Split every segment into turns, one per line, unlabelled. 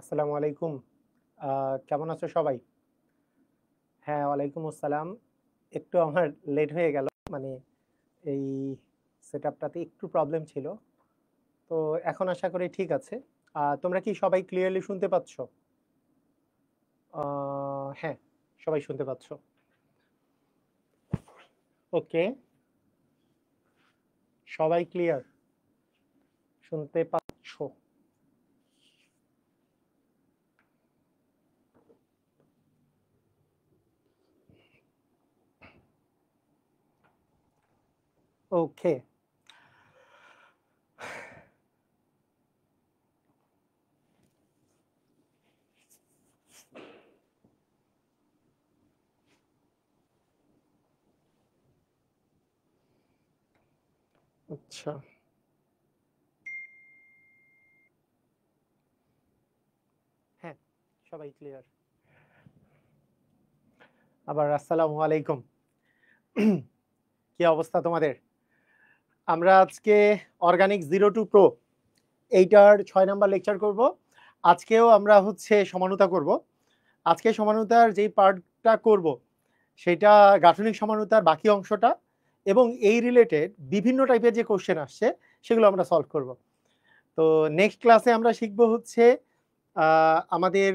আসসালামু আলাইকুম। কেমন আছো সবাই? হ্যাঁ, ওয়ালাইকুম আসসালাম। একটু আমার লেট হয়ে গেল। মানে এই সেটআপটাতে একটু প্রবলেম ছিল। তো এখন আশা করি ঠিক আছে। তোমরা কি সবাই ক্লিয়ারলি শুনতে পাচ্ছ? আ হ্যাঁ, সবাই শুনতে পাচ্ছ। ওকে, সবাই ক্লিয়ার শুনতে পাচ্ছ। ওকে, আচ্ছা। হ্যাঁ, সবাই ক্লিয়ার। আবার আসসালামু আলাইকুম। কি অবস্থা তোমাদের? আমরা আজকে অর্গানিক 0 টু প্রো এইটার 6 নাম্বার লেকচার করব। আজকেও আমরা হচ্ছে সমানুতা করব। আজকে সমানুতার যেই পার্টটা করব সেটা গাঠনিক সমানুতার বাকি অংশটা এবং এই রিলেটেড বিভিন্ন টাইপের যে কোশ্চেন আসছে সেগুলো আমরা সলভ করব। তো নেক্সট ক্লাসে আমরা শিখব হচ্ছে আমাদের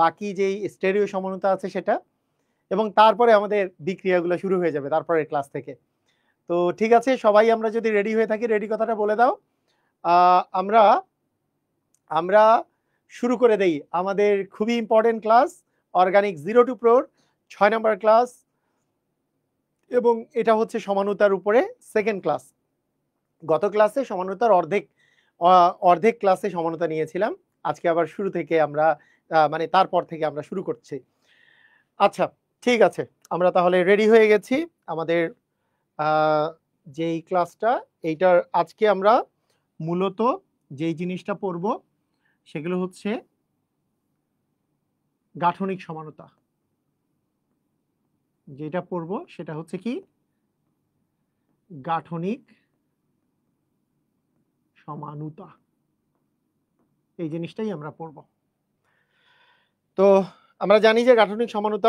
বাকি যেই স্টেরিও সমানুতা আছে সেটা, এবং তারপরে আমাদের বিক্রিয়াগুলো শুরু হয়ে যাবে তারপরের ক্লাস থেকে। তো ঠিক আছে, সবাই আমরা যদি রেডি হয়ে থাকি, রেডি কথাটা বলে দাও। আমরা আমরা শুরু করে দেই আমাদের খুবই ইম্পর্টেন্ট ক্লাস অর্গানিক 0 টু প্রোর 6 নাম্বার ক্লাস, এবং এটা হচ্ছে সমানুতার উপরে সেকেন্ড ক্লাস। গত ক্লাসে সমানুতার অর্ধেক ক্লাসে সমানুতা নিয়েছিলাম। আজকে আবার শুরু থেকে আমরা মানে তারপর থেকে আমরা শুরু করছি। আচ্ছা, ঠিক আছে, আমরা তাহলে রেডি হয়ে গেছি। আমাদের যেই ক্লাসটা এইটার আজকে আমরা মূলত যেই জিনিসটা পড়ব সেগুলো হচ্ছে গাঠনিক সমানুতা। যেটা পড়ব সেটা হচ্ছে কি গাঠনিক সমানুতা। এই জিনিসটাই আমরা পড়ব। তো আমরা জানি যে গাঠনিক সমানুতা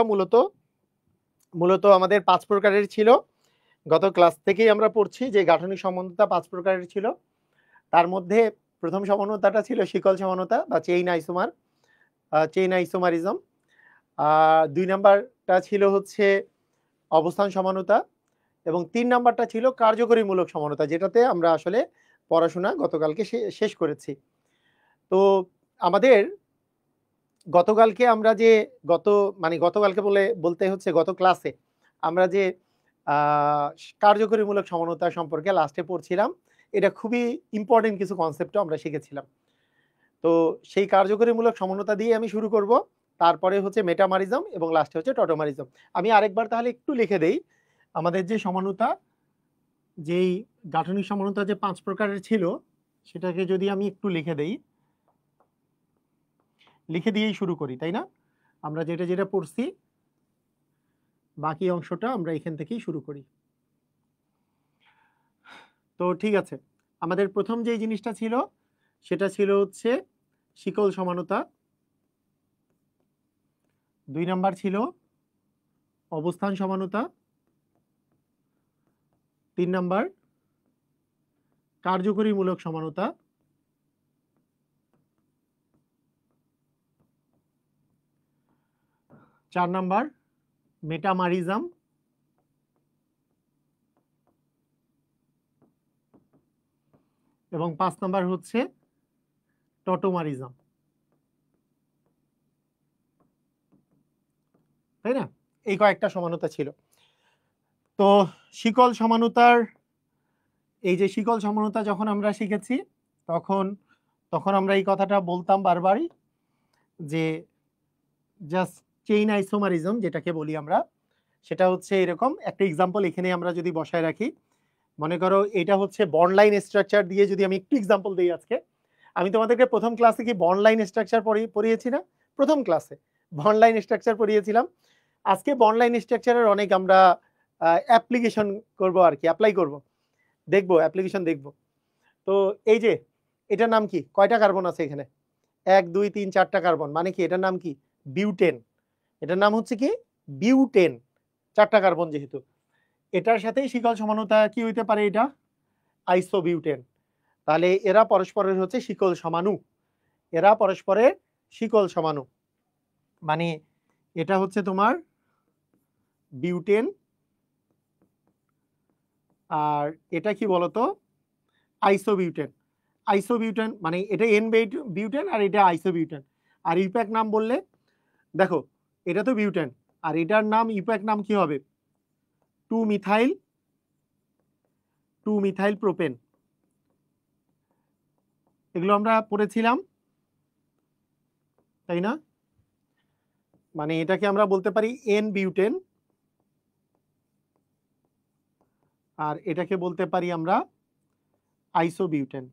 মূলত আমাদের 5 প্রকারের ছিল। গত ক্লাস থেকেই আমরা পড়ছি যে গাঠনিক সমানুতা 5 প্রকারের ছিল। তার মধ্যে প্রথম সমানুতাটা ছিল শিকল সমানুতা বা চেইন আইসোমারিজম। 2 নাম্বারটা ছিল হচ্ছে অবস্থান সমানুতা, এবং 3 নাম্বারটা ছিল কার্যকরীমূলক সমানুতা, যেটাতে আমরা আসলে পড়াশোনা গতকালকে শেষ করেছি। তো আমাদের গতকালকে আমরা যে গতকালকে বলতে হচ্ছে গত ক্লাসে আমরা যে কার্যকরীমূলক সমানুতা সম্পর্কে লাস্টে পড়ছিলাম, এটা খুবই ইম্পর্টেন্ট কিছু কনসেপ্টও আমরা শিখেছিলাম। তো সেই কার্যকরীমূলক সমানুতা দিয়ে আমি শুরু করব, তারপরে হচ্ছে মেটামারিজম এবং লাস্টে হচ্ছে টটোমারিজম। আমি আরেকবার তাহলে একটু লিখে দেই আমাদের যে সমানুতা, যেই গাঠনিক সমানুতা যে 5 প্রকারের ছিল সেটাকে যদি আমি একটু লিখে দেই, লিখে দিয়েই শুরু করি, তাই না? আমরা যেটা যেটা পড়ছি বাকি অংশটা আমরা এখান থেকেই শুরু করি। তো ঠিক আছে, আমাদের প্রথম যেই জিনিসটা ছিল সেটা ছিল হচ্ছে শিকল সমানুতা। 2 নাম্বার ছিল অবস্থান সমানুতা। 3 নাম্বার কার্যকরীমূলক সমানুতা। 4 number metamerism. এবং 5 নাম্বার হচ্ছে টটোমারিজম, তাই না? এই কয়েকটা সমানুতা ছিল। তো শিকল সমানুতার এই যে শিকল সমানুতা যখন আমরা শিখেছি তখন তখন আমরা এই কথাটা বলতাম বারবারই যে জাস্ট চেইন আইসোমারিজম যেটাকে বলি আমরা, সেটা হচ্ছে এরকম একটা এক্সাম্পল এখানে আমরা যদি বসায় রাখি। মনে করো এটা হচ্ছে বন্ড লাইন স্ট্রাকচার দিয়ে যদি আমি একটু এক্সাম্পল দিই আজকে। আমি তোমাদেরকে প্রথম ক্লাসে কি বন্ড লাইন স্ট্রাকচার পড়িয়েছি না? প্রথম ক্লাসে বন্ড লাইন স্ট্রাকচার পড়িয়েছিলাম। আজকে বন্ড লাইন স্ট্রাকচারের অনেক আমরা অ্যাপ্লিকেশন করব আর কি, অ্যাপ্লাই করব, দেখবো, অ্যাপ্লিকেশন দেখব। তো এই যে এটার নাম কি, কয়টা কার্বন আছে এখানে? 1 2 3 4টা কার্বন, মানে কি এটার নাম কি? বিউটেন। এটার নাম হচ্ছে কি? বিউটেন। 4টা কার্বন যেহেতু, এটার সাথেই শিকল সমানুতা কি হইতে পারে? এটা আইসোবিউটেন। তাহলে এরা পরস্পরের হচ্ছে শিকল সমাণু, এরা পরস্পরের শিকল সমাণু। মানে এটা হচ্ছে তোমার বিউটেন, আর এটা কি বলতো? আইসোবিউটেন। আইসোবিউটেন মানে এটা এন বিউটেন আর এটা আইসোবিউটেন। আর ইউপ্যাক নাম বললে দেখো, এটা তো বিউটেন, আর এটার নাম ইউপ্যাক নাম কি হবে? 2 মিথাইল প্রোপেন। এগুলো আমরা পড়েছিলাম, তাই না? মানে এটাকে আমরা বলতে পারি এন বিউটেন, আর এটাকে বলতে পারি আমরা আইসোবিউটেন।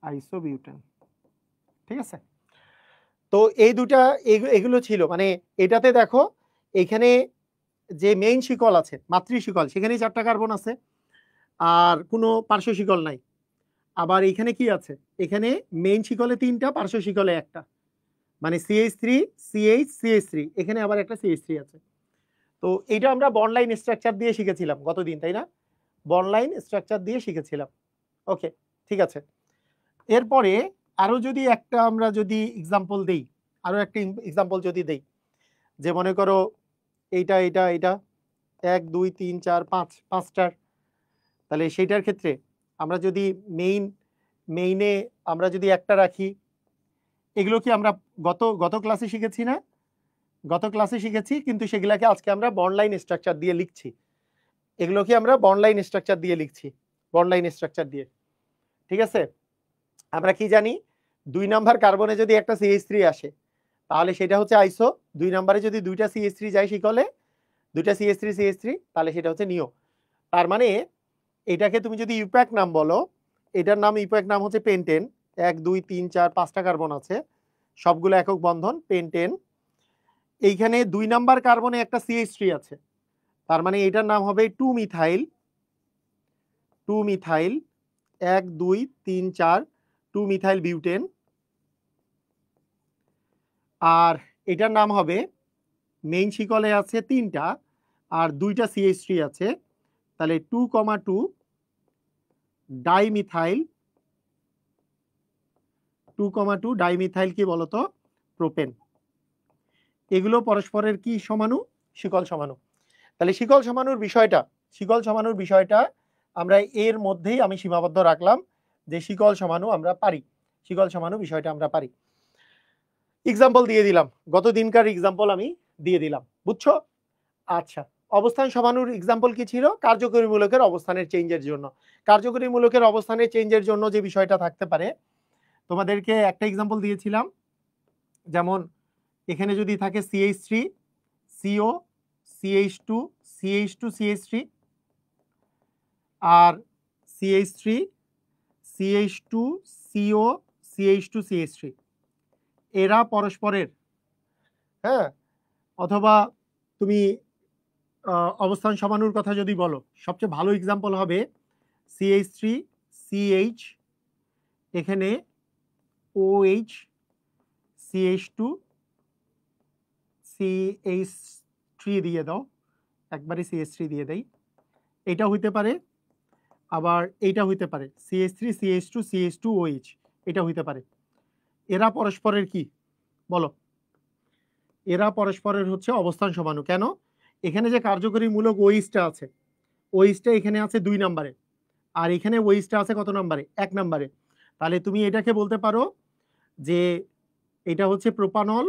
আইসোবিউটেন, ঠিক আছে? তো এই দুটা এগুলো ছিল, মানে এটাতে দেখো এখানে যে মেইন শিকল আছে, মাতৃ শিকল, সেখানে 4টা কার্বন আছে, আর কোনো পার্শ্ব শিকল নাই। আবার এখানে কি আছে? এখানে মেইন শিকলে 3টা, পার্শ্ব শিকলে 1টা, মানে CH3 CH CH3, এখানে আবার একটা CH3 আছে। তো এটা আমরা বন্ড লাইন স্ট্রাকচার দিয়ে শিখেছিলাম গতদিন, তাই না? বন্ড লাইন স্ট্রাকচার দিয়ে শিখেছিলাম। ওকে, ঠিক আছে। এরপরে আরো যদি একটা আমরা যদি এক্সাম্পল দেই, আরো একটা এক্সাম্পল যদি দেই, যে মনে করো এইটা এটা এটা 1 2 3 4 5 5টার, তাহলে সেইটার ক্ষেত্রে আমরা যদি মেইনে আমরা যদি একটা রাখি, এগুলো কি আমরা গত ক্লাসে শিখেছি না? গত ক্লাসে শিখেছি, কিন্তু সেগুলাকে আজকে আমরা বন্ড লাইন স্ট্রাকচার দিয়ে লিখছি। এগুলো কি আমরা বন্ড লাইন স্ট্রাকচার দিয়ে লিখছি, বন্ড লাইন স্ট্রাকচার দিয়ে, ঠিক আছে? আমরা কি জানি? 2 নাম্বার কার্বনে যদি একটা CH3 আসে, তাহলে সেটা হচ্ছে আইসো। 2 নম্বরে যদি 2টা CH3 যায় শিকলে, 2টা CH3 তাহলে সেটা হচ্ছে নিও। তার মানে এটাকে তুমি যদি ইউপ্যাক নাম বলো, এটার নাম ইউপ্যাক নাম হচ্ছে পেন্টেন। 1 2 3 4 5টা কার্বন আছে, সবগুলো একক বন্ধন, পেন্টেন। এইখানে 2 নাম্বার কার্বনে একটা CH3 আছে, তার মানে এটার নাম হবে 2 মিথাইল 1 2 3 4 2 মিথাইল বিউটেন। আর এটার নাম হবে, মেইন শিকলে আছে 3টা আর 2টা CH3 আছে, তাহলে 2,2 ডাইমিথাইল 2,2 ডাইমিথাইল কি বলতো? প্রোপেন। এগুলো পরস্পরের কি সমাণু? শিকল সমাণু। তাহলে শিকল সমাণুর বিষয়টা আমরা এর মধ্যেই আমি সীমাবদ্ধ রাখলাম, যে শিকল সমাণু আমরা পারি, শিকল সমাণু বিষয়টা আমরা পারি। এক্সাম্পল দিয়ে দিলাম, গত দিনকার এক্সাম্পল আমি দিয়ে দিলাম, বুঝছো? আচ্ছা, অবস্থান সমাণুর এক্সাম্পল কি ছিল? কার্যকরী মূলকের অবস্থানের চেঞ্জের জন্য। কার্যকরী মূলকের অবস্থানের চেঞ্জের জন্য যে বিষয়টা থাকতে পারে, তোমাদেরকে একটা এক্সাম্পল দিয়েছিলাম, যেমন এখানে যদি থাকে CH3 CO CH2 CH2 CH3, আর CH3 CH2 CO CH2 CH3, এরা পরস্পরের, হ্যাঁ, অথবা তুমি অবস্থান সমাণুর কথা যদি বলো, সবচেয়ে ভালো এক্সাম্পল হবে CH3 CH, এখানে OH CH2 CH3 দিয়ে দাও, একবারে CH3 দিয়ে দেই, এটা হইতে পারে, আবার এইটা হইতে পারে CH3 CH2 CH2 OH, এটা হইতে পারে। এরা পরস্পরের কি বলো? এরা পরস্পরের হচ্ছে অবস্থান সমাণু। কেন? এখানে যে কার্যকরী মূলক OH-টা আছে, OH-টা এখানে আছে 2 নম্বরে, আর এখানে OH-টা আছে কত নম্বরে? 1 নম্বরে। তাহলে তুমি এটাকে বলতে পারো যে এটা হচ্ছে প্রোপানল,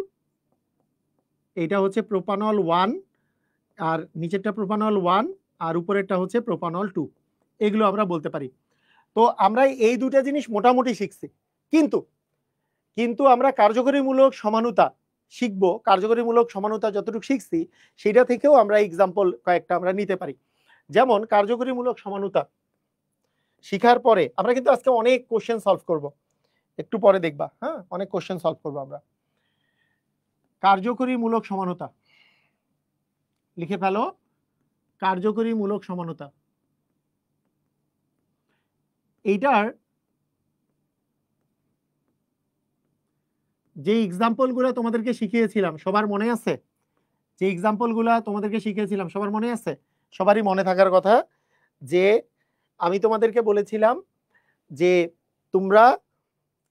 এটা হচ্ছে প্রোপানল 1, আর নিচেরটা প্রোপানল 1, আর উপরেরটা হচ্ছে প্রোপানল 2, এগুলো আমরা বলতে পারি। তো আমরা এই দুটা জিনিস মোটামুটি শিখছি, কিন্তু কিন্তু আমরা কার্যকরীমূলক সমানুতা শিখবো। কার্যকরীমূলক সমানুতা যতটুকু শিখছি, সেটা থেকেও আমরা এক্সাম্পল কয়েকটা আমরা নিতে পারি। যেমন কার্যকরীমূলক সমানুতা শিখার পরে আমরা কিন্তু আজকে অনেক কোশ্চেন সলভ করব, একটু পরে দেখবা, হ্যাঁ, অনেক কোশ্চেন সলভ করবো আমরা। কার্যকরীমূলক সমানুতা লিখে ফেলো, কার্যকরীমূলক সমানুতা। এইটার যে এক্সাম্পলগুলো তোমাদেরকে শিখিয়েছিলাম সবার মনে আছে? যে এক্সাম্পলগুলো তোমাদেরকে শিখিয়েছিলাম সবার মনে আছে? সবারই মনে থাকার কথা যে আমি তোমাদেরকে বলেছিলাম যে তোমরা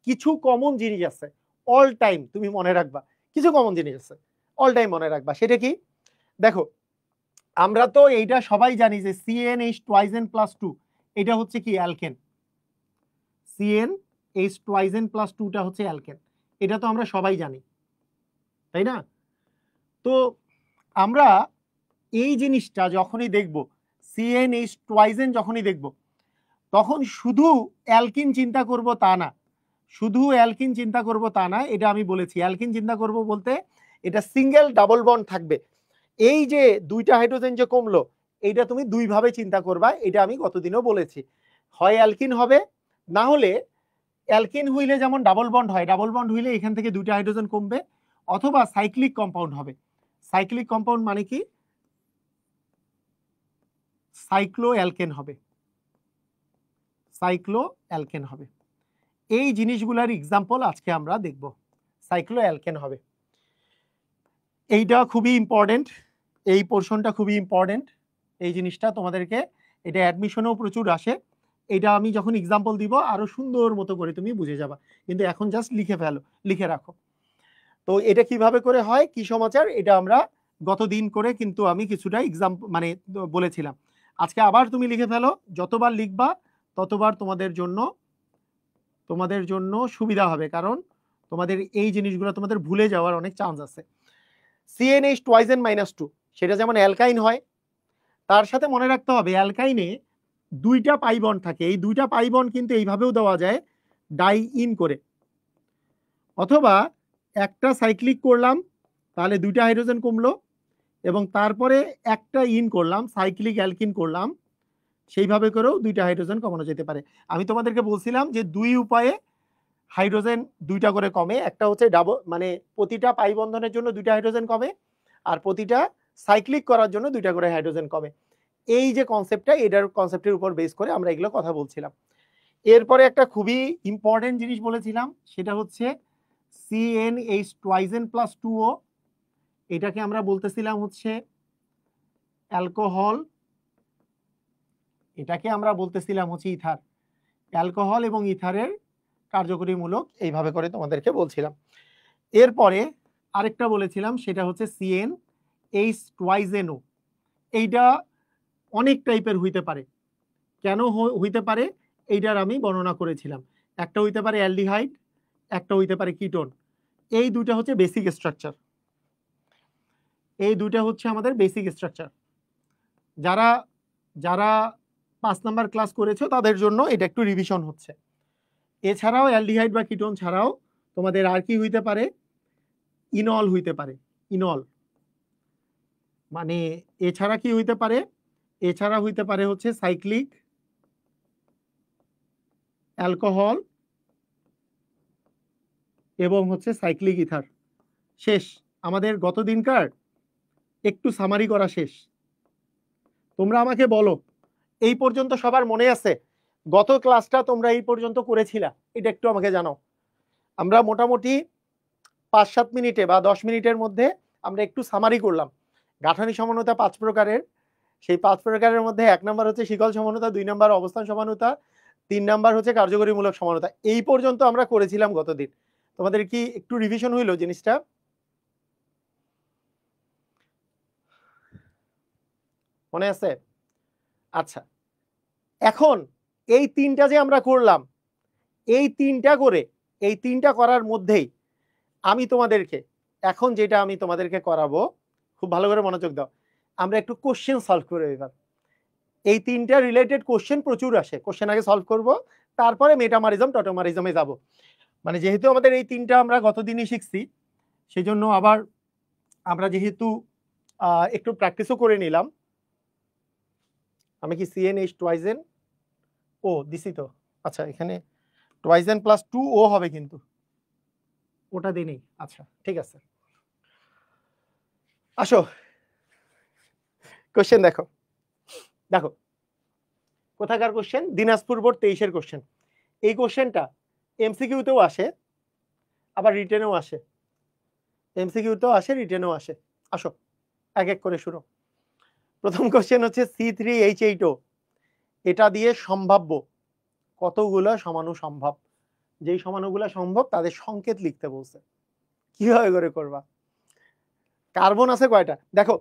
কিছু কমন জিনিস আছে অল টাইম তুমি মনে রাখবা, কিছু কমন জিনিস আছে অল টাইম মনে রাখবা। সেটা কি? দেখো আমরা তো এইটা সবাই জানি যে CnH2n+2 এটা হচ্ছে কি অ্যালকেন, CnH2n+2টা হচ্ছে অ্যালকেন, এটা তো আমরা সবাই জানি, তাই না? তো আমরা এই জিনিসটা যখনই দেখব, CnH2n যখনই দেখব, তখন শুধু অ্যালকিন চিন্তা করব তা না, শুধু অ্যালকিন চিন্তা করব তা না, এটা আমি বলেছি। অ্যালকিন চিন্তা করব বলতে এটা সিঙ্গেল ডাবল বন্ড থাকবে। এই যে দুইটা হাইড্রোজেন যে কমলো, এইটা তুমি দুই ভাবে চিন্তা করবা, এটা আমি গতদিনও বলেছি। হয় অ্যালকিন হবে, না হলে অ্যালকিন হইলে যেমন ডাবল বন্ড হয়, ডাবল বন্ড হইলে এখান থেকে দুইটা হাইড্রোজেন কমবে, অথবা সাইক্লিক কম্পাউন্ড হবে। সাইক্লিক কম্পাউন্ড মানে কি? সাইক্লো অ্যালকেন হবে, সাইক্লো অ্যালকেন হবে। এই জিনিসগুলোর এক্সাম্পল আজকে আমরা দেখব। সাইক্লো অ্যালকেন হবে, এইটা খুবই ইম্পর্টেন্ট, এই পোর্শনটা খুবই ইম্পর্টেন্ট। এই জিনিসটা তোমাদেরকে, এটা অ্যাডমিশনেও প্রচুর আসে। এটা আমি যখন এক্সাম্পল দিব আরো সুন্দর মতো করে তুমি বুঝে যাবা, কিন্তু এখন জাস্ট লিখে ফেলো, লিখে রাখো। তো এটা কিভাবে করে হয়, কি সমাচার, এটা আমরা গতদিন করে কিন্তু আমি কিছুটা এক্সাম্পল মানে বলেছিলাম। আজকে আবার তুমি লিখে ফেলো, যতবার লিখবা ততবার তোমাদের জন্য সুবিধা হবে, কারণ তোমাদের এই জিনিসগুলো তোমাদের ভুলে যাওয়ার অনেক চান্স আছে। CnH2n-2 সেটা যেমন অ্যালকাইন হয়, তার সাথে মনে রাখতে হবে অ্যালকাইনে দুইটা পাই বন্ড থাকে। এই দুইটা পাই বন্ড কিন্তু এইভাবেও দেওয়া যায়, ডাই ইন করে, অথবা একটা সাইক্লিক করলাম তাহলে দুইটা হাইড্রোজেন কমলো, এবং তারপরে একটা ইন করলাম, সাইক্লিক অ্যালকিন করলাম, সেইভাবে করেও দুইটা হাইড্রোজেন কমানো যেতে পারে। আমি তোমাদেরকে বলছিলাম যে দুই উপায়ে হাইড্রোজেন দুইটা করে কমে, একটা হচ্ছে ডাবল মানে প্রতিটা পাই বন্ধনের জন্য দুইটা হাইড্রোজেন কমে, আর প্রতিটা সাইক্লিক করার জন্য দুইটা করে হাইড্রোজেন কমে। এই যে কনসেপ্টটা, এটার কনসেপ্টের উপর বেস করে আমরা এগুলো কথা বলছিলাম। এরপরে একটা খুবই ইম্পর্টেন্ট জিনিস বলেছিলাম, সেটা হচ্ছে CnH2n+2O, এটাকে আমরা বলতেছিলাম হচ্ছে অ্যালকোহল, এটাকে আমরা বলতেছিলাম হচ্ছে ইথার। অ্যালকোহল এবং ইথারের কার্যকরী মূলক, এইভাবে করে তোমাদেরকে বলছিলাম। এরপরে আরেকটা বলেছিলাম, সেটা হচ্ছে CnH2NO। এইটা অনেক টাইপের হইতে পারে। কেন হইতে পারে এইটার আমি বর্ণনা করেছিলাম। একটা হইতে পারে অ্যালডিহাইড, একটা হইতে পারে কিটোন। এই দুইটা হচ্ছে বেসিক স্ট্রাকচার, এই দুইটা হচ্ছে আমাদের বেসিক স্ট্রাকচার। যারা যারা 5 নাম্বার ক্লাস করেছো তাদের জন্য এটা একটু রিভিশন হচ্ছে। এছাড়াও অ্যালডিহাইড বা কিটোন ছাড়াও তোমাদের আর কি হইতে পারে, ইনল হইতে পারে। ইনল মানে এছাড়া কি হইতে পারে, এছাড়া হইতে পারে হচ্ছে সাইক্লিক অ্যালকোহল এবং হচ্ছে সাইক্লিক ইথার। শেষ, আমাদের গত দিনকার একটু সামারি করা শেষ। তোমরা আমাকে বলো, এই পর্যন্ত সবার মনে আছে? গত ক্লাসটা তোমরা এই পর্যন্ত করেছিলা? এটা একটু আমাকে জানাও। আমরা মোটামুটি 5-7 মিনিটে বা 10 মিনিটের মধ্যে আমরা একটু সামারি করলাম। গাঠনিক সমানতা 5 প্রকারের, সেই 5 প্রকারের মধ্যে 1 নাম্বার হচ্ছে শিকল সমানতা, 2 নাম্বার অবস্থান সমানতা, 3 নাম্বার হচ্ছে কার্যকরীমূলক সমানতা। এই পর্যন্ত আমরা করেছিলাম গতদিন। তোমাদের কি একটু রিভিশন হইলো জিনিসটা? মনে আছে? আচ্ছা, এখন এই তিনটা যে আমরা করলাম, এই তিনটা করার মধ্যেই আমি তোমাদেরকে এখন যেটা আমি তোমাদেরকে করাবো, খুব ভালো করে মনোযোগ দাও, আমরা একটু কোশ্চেন সলভ করে এবার। এই তিনটা রিলেটেড কোশ্চেন প্রচুর আসে, কোশ্চেন আগে সলভ করব, তারপরে মেটামারিজম টটোমারিজমে যাব। মানে যেহেতু আমাদের এই তিনটা আমরা গতদিনই শিখছি, সেই জন্য আবার আমরা যেহেতু একটু প্র্যাকটিসও করে নিলাম। আমি কি CnH2n ও দিছি তো? আচ্ছা, এখানে 2n+2O হবে, কিন্তু ওটা দিই নেই। আচ্ছা ঠিক আছে, আসো কোশ্চেন দেখো। দেখো কোথাকার কোশ্চেন? দিনাজপুর বোর্ড 23-এর কোশ্চেন। এই কোশ্চেনটা এমসিকিউতেও আসে, আবার রিটেনেও আসে। এমসিকিউতেও আসে, রিটেনেও আসে। আসো এক এক করে শুরু। প্রথম কোশ্চেন হচ্ছে C3H8O, এটা দিয়ে সম্ভাব্য কতগুলো সমাণু সম্ভব? যেই সমাণুগুলো সম্ভব তাদের সংকেত লিখতে বলছে। কিভাবে করে করবা? কার্বন আছে কয়টা? দেখো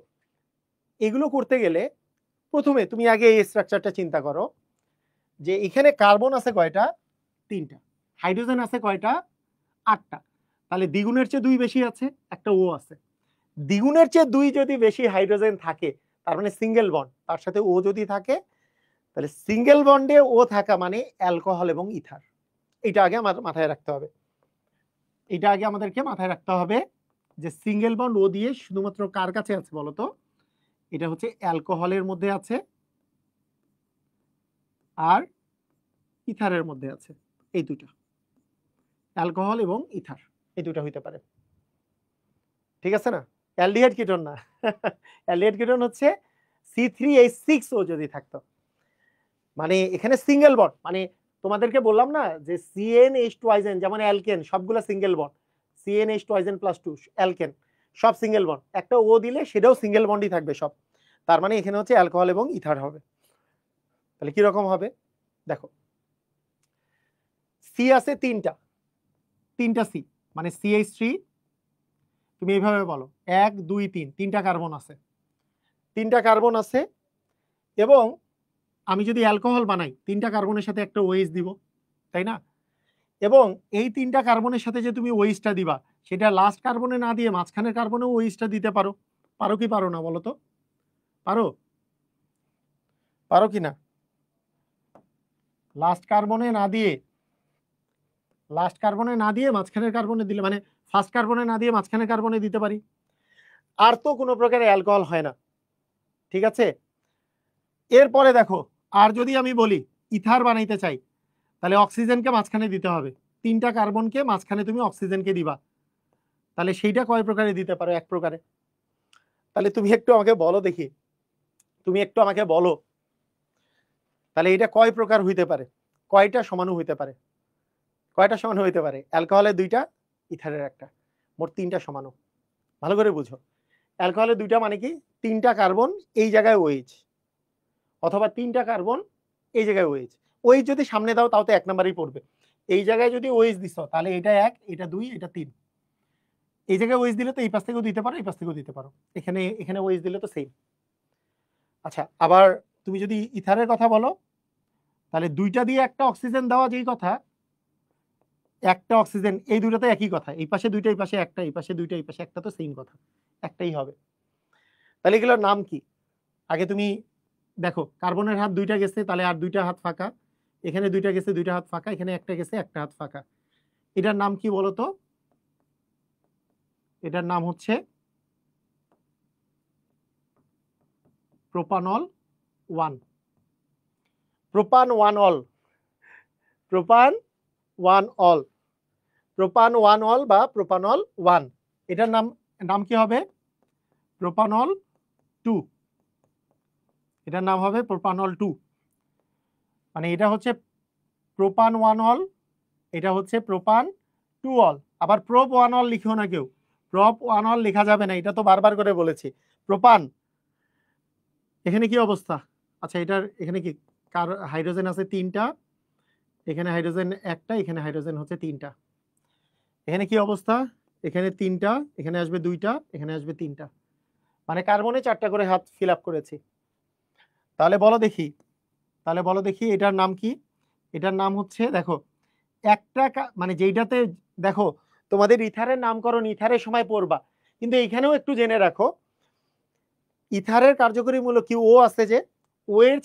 এগুলো করতে গেলে প্রথমে তুমি আগে এই স্ট্রাকচারটা চিন্তা করো যে এখানে কার্বন আছে কয়টা? 3টা। হাইড্রোজেন আছে কয়টা? 8টা। তাহলে দ্বিগুণের চেয়ে 2 বেশি আছে, একটা ও আছে। দ্বিগুণের চেয়ে 2 যদি বেশি হাইড্রোজেন থাকে তার মানে সিঙ্গেল বন্ড, তার সাথে ও যদি থাকে তাহলে সিঙ্গেল বন্ডে ও থাকা মানে অ্যালকোহল এবং ইথার। এটা আগে আমার মাথায় রাখতে হবে। এটা আগে আমাদেরকে মাথায় রাখতে হবে যে সিঙ্গেল বন্ড ও দিয়ে শুধুমাত্র কার কাছে আছে বলতো? এটা হচ্ছে অ্যালকোহলের মধ্যে আছে আর ইথারের মধ্যে আছে। এই দুটো, অ্যালকোহল এবং ইথার, এই দুটো হইতে পারে। ঠিক আছে না? অ্যালডিহাইড কিটোন না। অ্যালডিহাইড কিটোন হচ্ছে C3H6O যদি থাকতো, মানে এখানে সিঙ্গেল বন্ড, মানে তোমাদেরকে বললাম না যে CnH2 যেমন অ্যালকেন সবগুলো সিঙ্গেল বন্ড, CnH2+2 অ্যালকেন সব সিঙ্গেল বন্ড, একটা ও দিলে সেটাও সিঙ্গেল বন্ডই থাকবে সব। তার মানে এখানে হচ্ছে অ্যালকোহল এবং ইথার হবে। তাহলে কি রকম হবে দেখো, সি আছে তিনটা সি, মানে CH3, তুমি এইভাবে বলো 1 2 3, তিনটা কার্বন আছে, এবং আমি যদি অ্যালকোহল বানাই 3টা কার্বনের সাথে একটা ওএইচ দিব, তাই না? এবং এই 3টা কার্বনের সাথে যে তুমি ওএইচটা দিবা সেটা লাস্ট কার্বনে না দিয়ে মাঝখানের কার্বনেও ওএইচটা দিতে পারো। পারো কি পারো না বলো তো? পারো কি না? লাস্ট কার্বনে না দিয়ে মাঝখানের কার্বনে দিলে, মানে ফার্স্ট কার্বনে না দিয়ে মাঝখানের কার্বনে দিতে পারি। আর তো কোনো প্রকার অ্যালকোহল হয় না, ঠিক আছে? এরপরে দেখো, আর যদি আমি বলি ইথার বানাইতে চাই তাহলে অক্সিজেনকে মাঝখানে দিতে হবে, 3টা কার্বনকে মাঝখানে তুমি অক্সিজেনকে দিবা, তাহলে সেইটা কয় প্রকারে দিতে পারো? 1 প্রকারে। তাহলে তুমি একটু আমাকে বলো দেখি, তাহলে এটা কয় প্রকার হইতে পারে? কয়টা সমাণু হইতে পারে? অ্যালকোহলের 2টা, ইথারের 1টা, মোট 3টা সমাণু। ভালো করে বুঝো, অ্যালকোহলের 2টা মানে কি? 3টা কার্বন এই জায়গায় ওএইচ, অথবা 3টা কার্বন এই জায়গায় ওএইচ। ওএইচ যদি সামনে দাও তাও তো 1 নাম্বারই পড়বে। এই জায়গায় যদি ওএইচ দিছো তাহলে এটা 1, এটা 2, এটা 3। এই জায়গায় ওএইচ দিলে তো এই পাশ থেকেও দিতে পারো, এই পাশ থেকেও দিতে পারো, এখানে ওএইচ দিলে তো সেম। আচ্ছা, আবার তুমি যদি ইথারের কথা বলো তাহলে 2টা দিয়ে একটা অক্সিজেন দেওয়া যেই কথা, একটা অক্সিজেন, এই দুটোতে একই কথা, এই পাশে 2টা, এই পাশে 1টা, এই পাশে 2টা, এই পাশে 1টা, তো সেম কথা, একটাই হবে। তাহলে এগুলোর নাম কি? আগে তুমি দেখো, কার্বনের হাত 2টা গেছে, তাহলে আর 2টা হাত ফাঁকা, এখানে 2টা গেছে, 2টা হাত ফাঁকা, এখানে 1টা গেছে, 1টা হাত ফাঁকা। এটার নাম কি বলতো? এটার নাম হচ্ছে প্রোপানল 1, প্রোপান 1 অল, বা প্রোপানল 1। এটার নাম কি হবে? প্রোপানল 2। এটার নাম হবে প্রোপানল 2। মানে এটা হচ্ছে প্রোপান 1 অল, এটা হচ্ছে প্রোপান 2 অল। আবার প্রোপ 1 অল লিখিও না কেউ, প্রপ 1 অল লেখা যাবে না, এটা তো বারবার করে বলেছি। প্রোপান, এখানে কি অবস্থা? আচ্ছা, এখানে কি হাইড্রোজেন আছে 3টা, এখানে হাইড্রোজেন 1টা, এখানে হাইড্রোজেন হচ্ছে 3টা। এখানে কি অবস্থা? এখানে 3টা, এখানে আসবে 2টা, এখানে আসবে 3টা, মানে কার্বনে 4টা করে হাত ফিল আপ করেছি। তাহলে বলো দেখি এটার নাম কি? এটার নাম হচ্ছে, দেখো একটা মানে যেইটাতে, দেখো তোমাদের ইথারের নামকরণ ইথারের সময় পড়বা, কিন্তু এইখানেও একটু জেনে রাখো, ইথারের কার্যকরী মূলক কি ও আছে, যে ও এর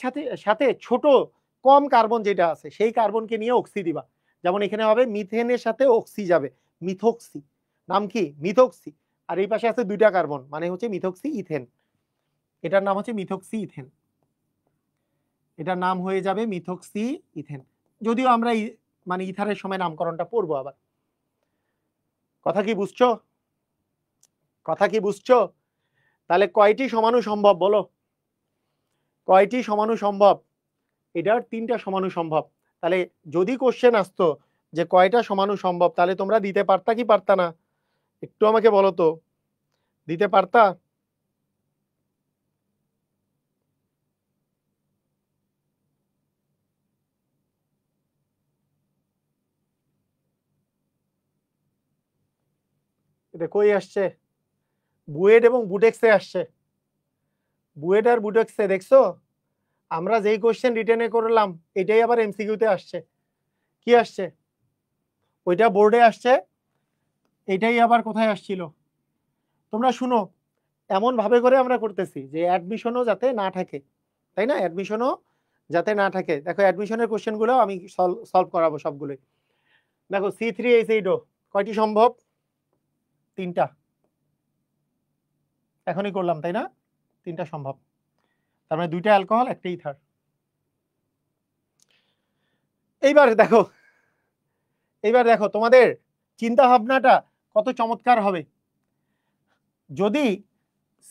সাথে ছোট কম কার্বন যেটা আছে সেই কার্বনকে নিয়ে অক্সি দিবা। যেমন এখানে হবে মিথেনের সাথে অক্সি যাবে, মিথক্সি, নাম কি? মিথক্সি। আর এই পাশে আছে 2টা কার্বন, মানে হচ্ছে মিথক্সি ইথেন, এটার নাম হচ্ছে মিথক্সি ইথেন, এটার নাম হয়ে যাবে মিথক্সি ইথেন। যদিও আমরা মানে ইথারের সময় নামকরণটা পড়বো আবার। কথা কি বুঝছো? তাহলে কয়টি সমাণু সম্ভব বলো? কয়টি সমাণু সম্ভব? এটার 3টা সমাণু সম্ভব। তাহলে যদি কোশ্চেন আসতো যে কয়টা সমাণু সম্ভব, তাহলে তোমরা দিতে পারতা কি পারতা না? একটু আমাকে বলো তো, দিতে পারতা? এটা কই আসছে? বুয়েট এবং বুটেক্সে আসছে। বুয়েট আর বুটেক্সে দেখছো, আমরা যেই কোশ্চেন রিটেনে করলাম এটাই আবার এমসিকিউতে আসছে। কি আসছে? ওইটা বোর্ডে আসছে, এটাই আবার কোথায় আসছিল? তোমরা শুনো, এমন ভাবে করে আমরা করতেছি যে অ্যাডমিশনও যাতে না থাকে, তাই না? অ্যাডমিশনও যাতে না থাকে। দেখো অ্যাডমিশনের কোশ্চেনগুলো আমি সলভ করাবো সবগুলোই। দেখো C3H8O কয়টি সম্ভব? 3টা। এখনই করলাম, তাই না? 3টা সম্ভব। তার মানে 2টা অ্যালকোহল, একটা ইথার। এইবার দেখো, এইবার দেখো তোমাদের চিন্তা ভাবনাটা কত চমৎকার হবে। যদি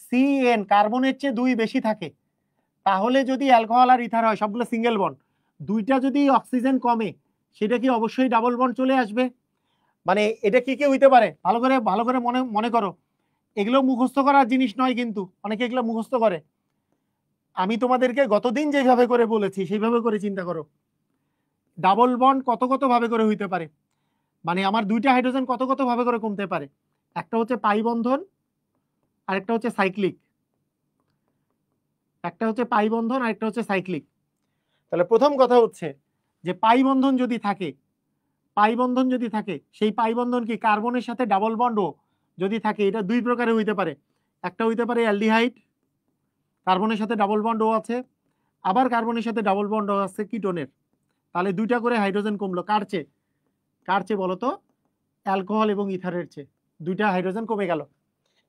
CN কার্বনের চেয়ে 2 বেশি থাকে, তাহলে যদি অ্যালকোহল আর ইথার হয় সবগুলো সিঙ্গেল বন্ড, 2টা যদি অক্সিজেন কমে, সেটা কি অবশ্যই ডাবল বন্ড চলে আসবে? মানে এটা কি কি হইতে পারে? ভালো করে মনে মনে করো। এগুলো মুখস্থ করার জিনিস নয়, কিন্তু অনেকে এগুলো মুখস্থ করে। আমি তোমাদেরকে গতদিন যেভাবে করে বলেছি সেইভাবে করে চিন্তা করো। ডাবল বন্ড কত কত ভাবে করে হইতে পারে, মানে আমার 2টা হাইড্রোজেন কত কত ভাবে করে কমতে পারে। একটা হচ্ছে পাই বন্ধন, আর একটা হচ্ছে সাইক্লিক। একটা হচ্ছে পাই বন্ধন আর একটা হচ্ছে সাইক্লিক। তাহলে প্রথম কথা হচ্ছে যে পাই বন্ধন যদি থাকে, পাই বন্ধন যদি থাকে, সেই পাই বন্ধন কি কার্বনের সাথে ডাবল বন্ডও যদি থাকে, এটা 2 প্রকারে হইতে পারে। একটা হইতে পারে অ্যালডিহাইড, কার্বনের সাথে ডাবল বন্ড ও আছে, আবার কার্বনের সাথে ডাবল বন্ড ও আছে কিটোনের। তাহলে 2টা করে হাইড্রোজেন কমলো কার চেয়ে? কার চেয়ে বলো তো? অ্যালকোহল এবং ইথারের চেয়ে 2টা হাইড্রোজেন কমে গেল।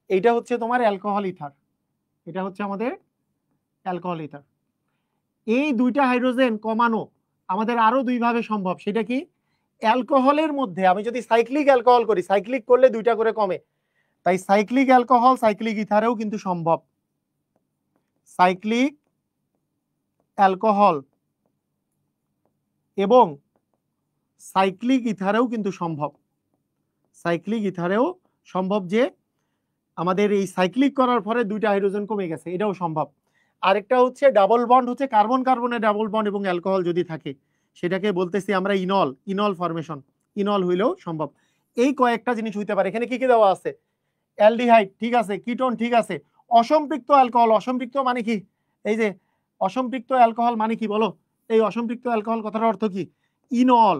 এইটা হচ্ছে তোমার অ্যালকোহল ইথার, এটা হচ্ছে আমাদের অ্যালকোহল ইথার। এই 2টা হাইড্রোজেন কমানো আমাদের আরো 2 ভাবে সম্ভব। সেটা কি? অ্যালকোহলের মধ্যে আমি যদি সাইক্লিক অ্যালকোহল করি, সাইক্লিক করলে 2টা করে কমে, তাই সাইক্লিক অ্যালকোহল সাইক্লিক ইথারেও কিন্তু সম্ভব। সাইক্লিক অ্যালকোহল এবং সাইক্লিক ইথারেও কিন্তু সম্ভব। সাইক্লিক ইথারেও সম্ভব যে আমাদের এই সাইক্লিক করার পরে 2টা হাইড্রোজেন কমে গেছে, এটাও সম্ভব। আরেকটা হচ্ছে ডাবল বন্ড, হচ্ছে কার্বন কার্বনের ডাবল বন্ড এবং অ্যালকোহল যদি থাকে, সেটাকে বলতেছি আমরা ইনল, ইনল ফরমেশন। ইনল হইলেও সম্ভব। এই কয়েকটা জিনিস হইতে পারে। এখানে কি কি দেওয়া আছে? অ্যালডিহাইড ঠিক আছে, কিটোন ঠিক আছে, অসম্পৃক্ত অ্যালকোহল। অসম্পৃক্ত মানে কি? এই যে অসম্পৃক্ত অ্যালকোহল মানে কি বলো? এই অসম্পৃক্ত অ্যালকোহল কথার অর্থ কি? ইনল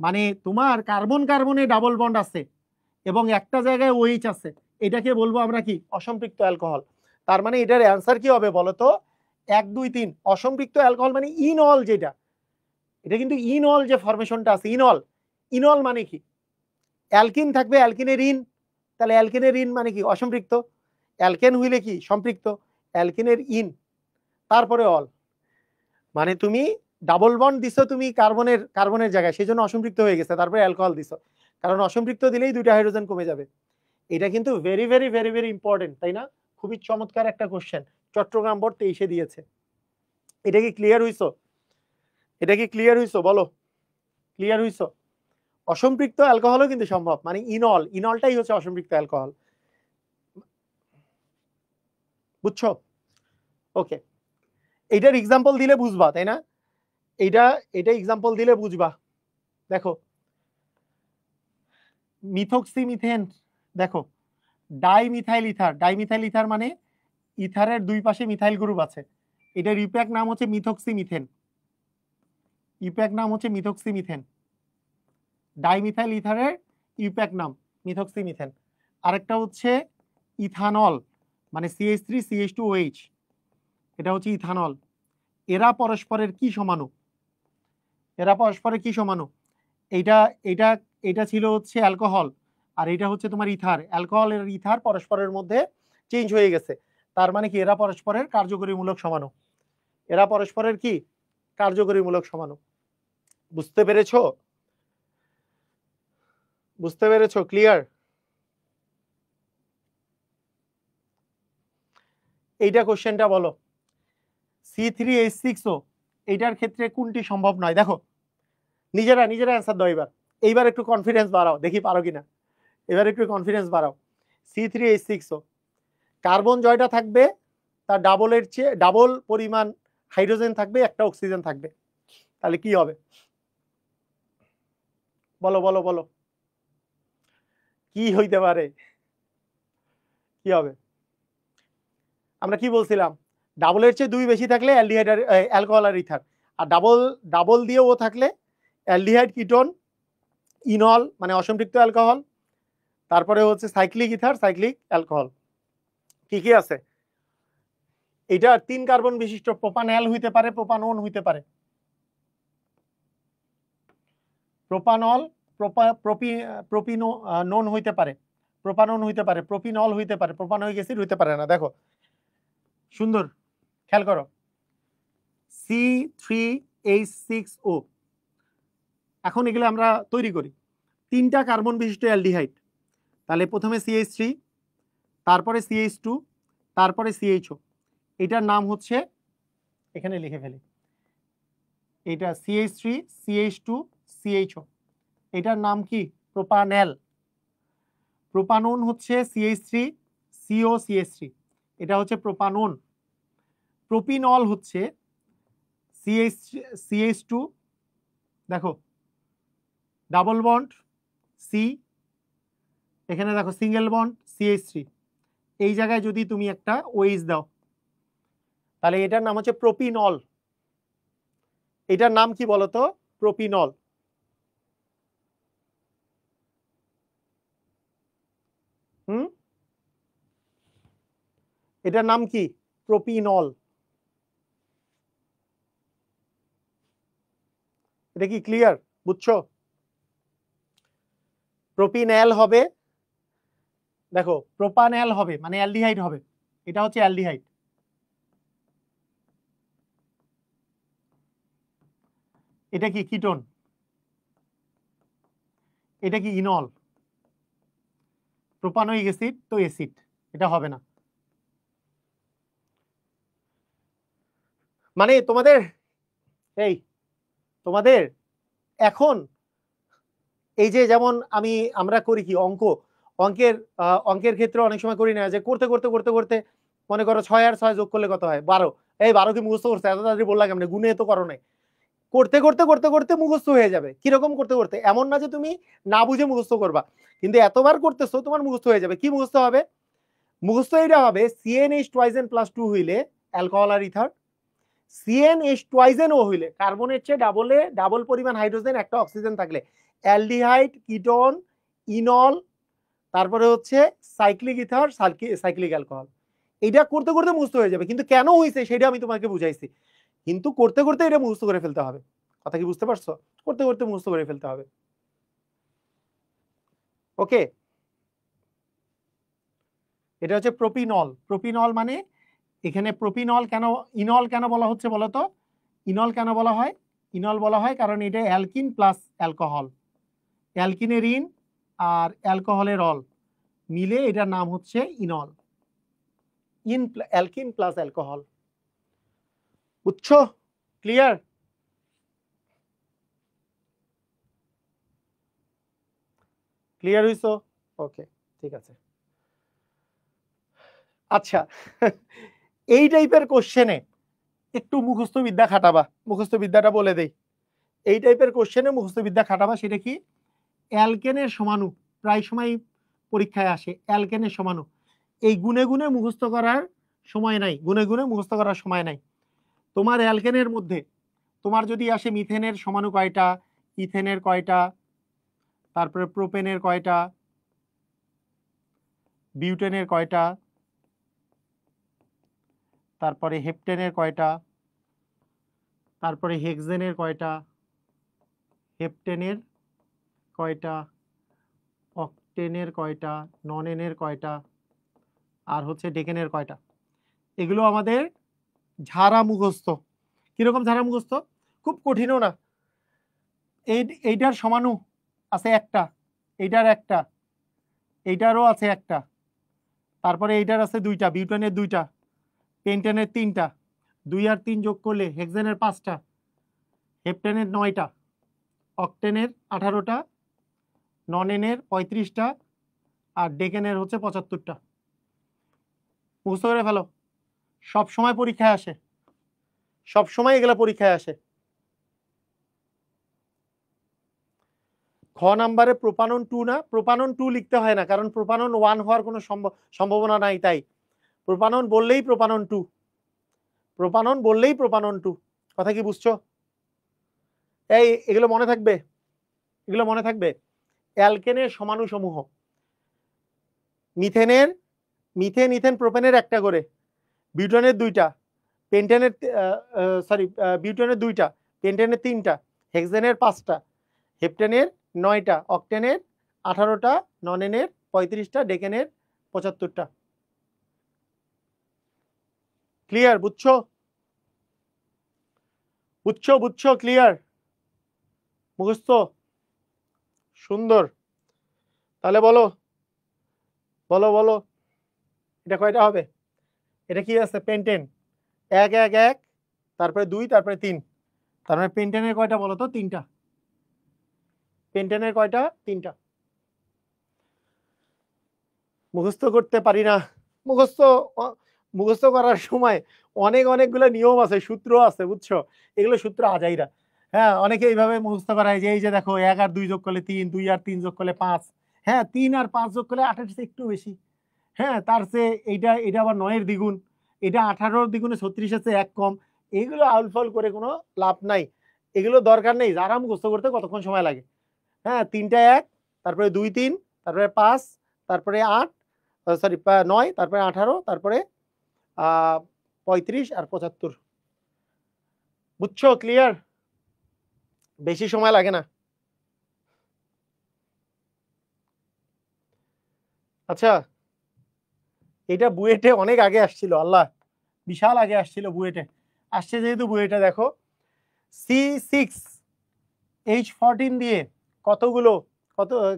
মানে তোমার কার্বন কার্বনে ডাবল বন্ড আছে এবং একটা জায়গায় OH আছে, এটাকে বলবো আমরা কি? অসম্পৃক্ত অ্যালকোহল। তার মানে এটার অ্যান্সার কি হবে বলো তো? 1 2 3। অসম্পৃক্ত অ্যালকোহল মানে ইনল, যেটা এটা কিন্তু ইনল যে ফরমেশনটা আছে, ইনল। ইনল মানে কি? অ্যালকিন থাকবে, অ্যালকিনের ইন, তাহলে অ্যালকিনের ইন মানে কি? অসম্পৃক্ত। অ্যালকেন হইলে কি? সম্পৃক্ত। অ্যালকিনের ইন তারপরে অল, মানে তুমি ডাবল বন্ড দিছো তুমি কার্বনের কার্বনের জায়গায়, সেই জন্য অসম্পৃক্ত হয়ে গেছে, তারপরে অ্যালকোহল দিছো, কারণ অসম্পৃক্ত দিলেই 2টা হাইড্রোজেন কমে যাবে। এটা কিন্তু very very very very important, তাই না? খুবই চমৎকার একটা কোশ্চেন, চট্টগ্রাম বোর্ড 23-এ দিয়েছে। এটা কি ক্লিয়ার হইছো? এটা কি ক্লিয়ার হইছো বলো? ক্লিয়ার হইছো? অসম্পৃক্ত অ্যালকোহলও কিন্তু সম্ভব, মানে ইনল, ইনলটাই হচ্ছে অসম্পৃক্ত অ্যালকোহল। বুঝছো? ওকে, এইটার এক্সাম্পল দিলে বুঝবা, তাই না? এইটা এটা এক্সাম্পল দিলে বুঝবা। দেখো মিথক্সিমিথেন, দেখো ডাইমিথাইল ইথার। ডাইমিথাইল ইথার মানে ইথারের 2 পাশে মিথাইল গ্রুপ আছে। এটার ইপ্যাক নাম হচ্ছে মিথক্সিমিথেন। ইপ্যাক নাম হচ্ছে মিথক্সিমিথেন। ডাইমিথাইল ইথারের ইপ্যাক নাম মিথক্সিমিথেন। আরেকটা হচ্ছে ইথানল, মানে CH3CH2OH, এটা হচ্ছে ইথানল। এরা পরস্পরের কি সমাণু? এরা পরস্পরের কি সমাণু? এইটা এটা এটা ছিল হচ্ছে অ্যালকোহল, আর এটা হচ্ছে তোমার ইথার। অ্যালকোহল এর ইথার পরস্পরের মধ্যে চেঞ্জ হয়ে গেছে, তার মানে কি? এরা পরস্পরের কার্যকরীমূলক সমাণু। এরা পরস্পরের কি? কার্যকরীমূলক সমাণু। বুঝতে পেরেছো? বুঝতে পেরেছো? ক্লিয়ার? এইটা কোশ্চেনটা বলো। C3H6O এইটার ক্ষেত্রে কোনটি সম্ভব নয়? দেখো নিজেরা নিজেরা অ্যান্সার দাও। এইবার একটু কনফিডেন্স বাড়াও, দেখি পারো কিনা। এবার একটু কনফিডেন্স বাড়াও। C3H6O কার্বন জয়টা থাকবে তার ডাবলের চেয়ে ডাবল পরিমাণ হাইড্রোজেন থাকবে, একটা অক্সিজেন থাকবে, তাহলে কি হবে? বলো বলো বলো, কি হইতে পারে? কি হবে? আমরা কি বলছিলাম? ডাবলের চেয়ে 2 বেশি থাকলে অ্যালডিহাইড আর অ্যালকোহল আর ইথার, আর ডাবল ডাবল দিয়ে ও থাকলে অ্যালডিহাইড, কিটোন, ইনল মানে অসম্পৃক্ত অ্যালকোহল, তারপরে হচ্ছে সাইক্লিক ইথার, সাইক্লিক অ্যালকোহল। কি কি আছে? এটা 3 কার্বন বিশিষ্ট প্রোপানল হইতে পারে, প্রোপানন হইতে পারে, প্রোপানল, প্রোপিনোন হইতে পারে, প্রোপানন হইতে পারে, প্রোপিনল হইতে পারে, প্রোপানোয়িক অ্যাসিড হইতে পারে না। দেখো সুন্দর খেয়াল করো, C3H6O। এখন এগুলো আমরা তৈরি করি 3টা কার্বন বিশিষ্ট অ্যালডিহাইড, তাহলে প্রথমে CH3, তারপরে CH2, তারপরে CHO। এটার নাম হচ্ছে, এখানে লিখে ফেলি, এটা CH3 CH2 CHO, এটার নাম কি? প্রোপানেল। প্রোপানন হচ্ছে CH3 CO CH3, এটা হচ্ছে প্রোপানন। প্রোপিনল হচ্ছে CH2, দেখো ডাবল বন্ড সি, এখানে দেখো সিঙ্গেল বন্ড CH3, এই জায়গায় যদি তুমি একটা OH দাও তাহলে এটার নাম হচ্ছে প্রোপিনল। এটার নাম কি বলতো? প্রোপিনল। এটার নাম কি? প্রোপিনল। এটা কি ক্লিয়ার? বুঝছো? প্রোপিনেল হবে, দেখো প্রোপানেল হবে মানে অ্যালডিহাইড হবে, এটা হচ্ছে অ্যালডিহাইড। এটা কি? কিটোন। এটা কি? ইনল। প্রোপানোয়িক অ্যাসিড তো অ্যাসিড, এটা হবে না। মানে তোমাদের এই তোমাদের এখন এই যে যেমন আমরা করি কি অঙ্কের অঙ্কের ক্ষেত্রে অনেক সময় করি না যে করতে করতে করতে করতে মনে করো 6 আর 6 যোগ করলে কত হয়? 12। এই 12 কি মুখস্থ করছে? এত তাড়াতাড়ি বললাম কেমনে? গুণে তো করো নাই। করতে করতে করতে করতে মুখস্থ হয়ে যাবে। কিরকম করতে করতে? এমন না যে তুমি না বুঝে মুখস্থ করবা, কিন্তু এতবার করতেছো তোমার মুখস্থ হয়ে যাবে। কি মুখস্থ হবে? মুখস্থ এটা হবে CnH টুয়াইজেন প্লাস 2 হইলে অ্যালকোহল আর ইথার, CnH টুয়াইজেন ও হইলে কার্বনের চেয়ে ডাবল পরিমাণ হাইড্রোজেন, একটা অক্সিজেন থাকলে অ্যালডিহাইড, কিটোন, ইনল, তারপরে হচ্ছে সাইক্লিক ইথার, সাইক্লিক অ্যালকোহল। এটা করতে করতে মুখস্থ হয়ে যাবে। কিন্তু কেন হয়েছে সেটা আমি তোমাকে বুঝাইছি, কিন্তু করতে করতে এটা মুখস্থ করে ফেলতে হবে। কথা কি বুঝতে পারছো? করতে করতে মুখস্থ করে ফেলতে হবে। ওকে, এটা হচ্ছে প্রোপিনল। প্রোপিনল মানে এখানে প্রোপিনল কেন, ইনল কেন বলা হচ্ছে বলতো? ইনল কেন বলা হয়? ইনল বলা হয় কারণ এটা অ্যালকিন প্লাস অ্যালকোহল, অ্যালকিনের ইন আর অ্যালকোহলের অল মিলে এটার নাম হচ্ছে ইনল। Alkene plus alcohol. বুঝছো? ক্লিয়ার? ক্লিয়ার হইছো? ওকে, ঠিক আছে। আচ্ছা, এই টাইপের কোশ্চেনে একটু মুখস্থ বিদ্যা খাটাবা। মুখস্থ বিদ্যাটা বলে দেই। এই টাইপের কোশ্চেনে মুখস্থ বিদ্যা খাটাবা। সেটা কি? অ্যালকেনের সমাণু প্রায় সময় পরীক্ষায় আসে। অ্যালকেনের সমাণু, এই গুণে গুণে মুখস্থ করার সময় নাই, গুণে গুণে মুখস্থ করার সময় নাই। তোমার অ্যালকেনের মধ্যে তোমার যদি আসে মিথেনের সমাণু কয়টা, ইথেনের কয়টা, তারপরে প্রোপেনের কয়টা, বিউটেনের কয়টা, তারপরে হেপটেনের কয়টা, তারপরে হেক্সেনের কয়টা, হেপটেনের কয়টা, অক্টেনের কয়টা, ননেনের কয়টা, আর হচ্ছে ডেকেনের কয়টা, এগুলো আমাদের ঝাড়া মুখস্থ। কিরকম ঝাড়া মুখস্থ? খুব কঠিনও না। এইটার সমাণু আছে একটা, এইটার একটা, এইটারও আছে একটা, তারপরে এইটার আছে দুইটা, বিউটেনের দুইটা, পেন্টেনের তিনটা, 2 আর 3 যোগ করলে হেক্সেনের 5টা, হেপটেনের 9টা, অক্টেনের 18টা, ননেনের 35টা, আর ডেকেনের হচ্ছে 75টা। মুখস্থ করে ফেলো, সব সময় পরীক্ষায় আসে, সব সময় এগুলো পরীক্ষায় আসে। খ নাম্বারে প্রোপানন 2 না, প্রোপানন 2 লিখতে হয় না, কারণ প্রোপানন 1 হওয়ার কোনো সম্ভাবনা নাই। তাই প্রোপানন বললেই প্রোপানন 2, প্রোপানন বললেই প্রোপানন 2। কথা কি বুঝছো? এই এগুলো মনে থাকবে, এগুলো মনে থাকবে। অ্যালকেনের সমাণুসমূহ, মিথেনের, মিথেন ইথেন প্রোপেনের একটা করে, বিউটানের 2টা, পেন্টেনের বিউটানের 2টা, পেন্টেনের 3টা, হেক্সেনের 5টা, হেপটেনের 9টা, অক্টেনের 18টা, ননেনের 35টা, ডেকেনের 75টা। ক্লিয়ার? বুঝছো? বুঝছো? বুঝছো? ক্লিয়ার? মুখস্থ? সুন্দর। তাহলে বলো, বলো বলো, এটা কয়টা হবে? এটা কি আছে? পেন্টেন 1 1 1, তারপরে 2, তারপরে 3। তার মানে পেন্টেনের কয়টা বলো তো? 3টা। পেন্টেনের কয়টা? 3টা। মুখস্থ করতে পারি না। মুখস্থ মুখস্থ করার সময় অনেকগুলো নিয়ম আছে, সূত্র আছে, বুঝছো? এগুলো সূত্র আজাইরা। হ্যাঁ, অনেকে এইভাবে মুখস্থ করায় যে এই যে দেখো 1 আর 2 যোগ করলে 3, 2 আর 3 যোগ করলে 5, হ্যাঁ 3 আর 5 যোগ করলে 8 এর চেয়ে একটু বেশি, হ্যাঁ তার চেয়ে এটা আবার 9 এর দ্বিগুণ, এটা 18 দ্বিগুণে 36 আছে 1 কম। এইগুলো আউলফল করে কোনো লাভ নাই, এগুলো দরকার নেই। যারা মুখস্থ করতে কতক্ষণ সময় লাগে? হ্যাঁ 3টা 1, তারপরে 2 3, তারপরে 5, তারপরে 8, 9, তারপরে 18, তারপরে 35 আর 75। বুঝছো? ক্লিয়ার? বেশি সময় লাগে না। আচ্ছা, এটা বুয়েটে অনেক আগে আসছিল, আল্লাহ বিশাল আগে আসছিল বুয়েটে। আসছে যেহেতু বুয়েটে, দেখো C6H14 দিয়ে কতগুলো,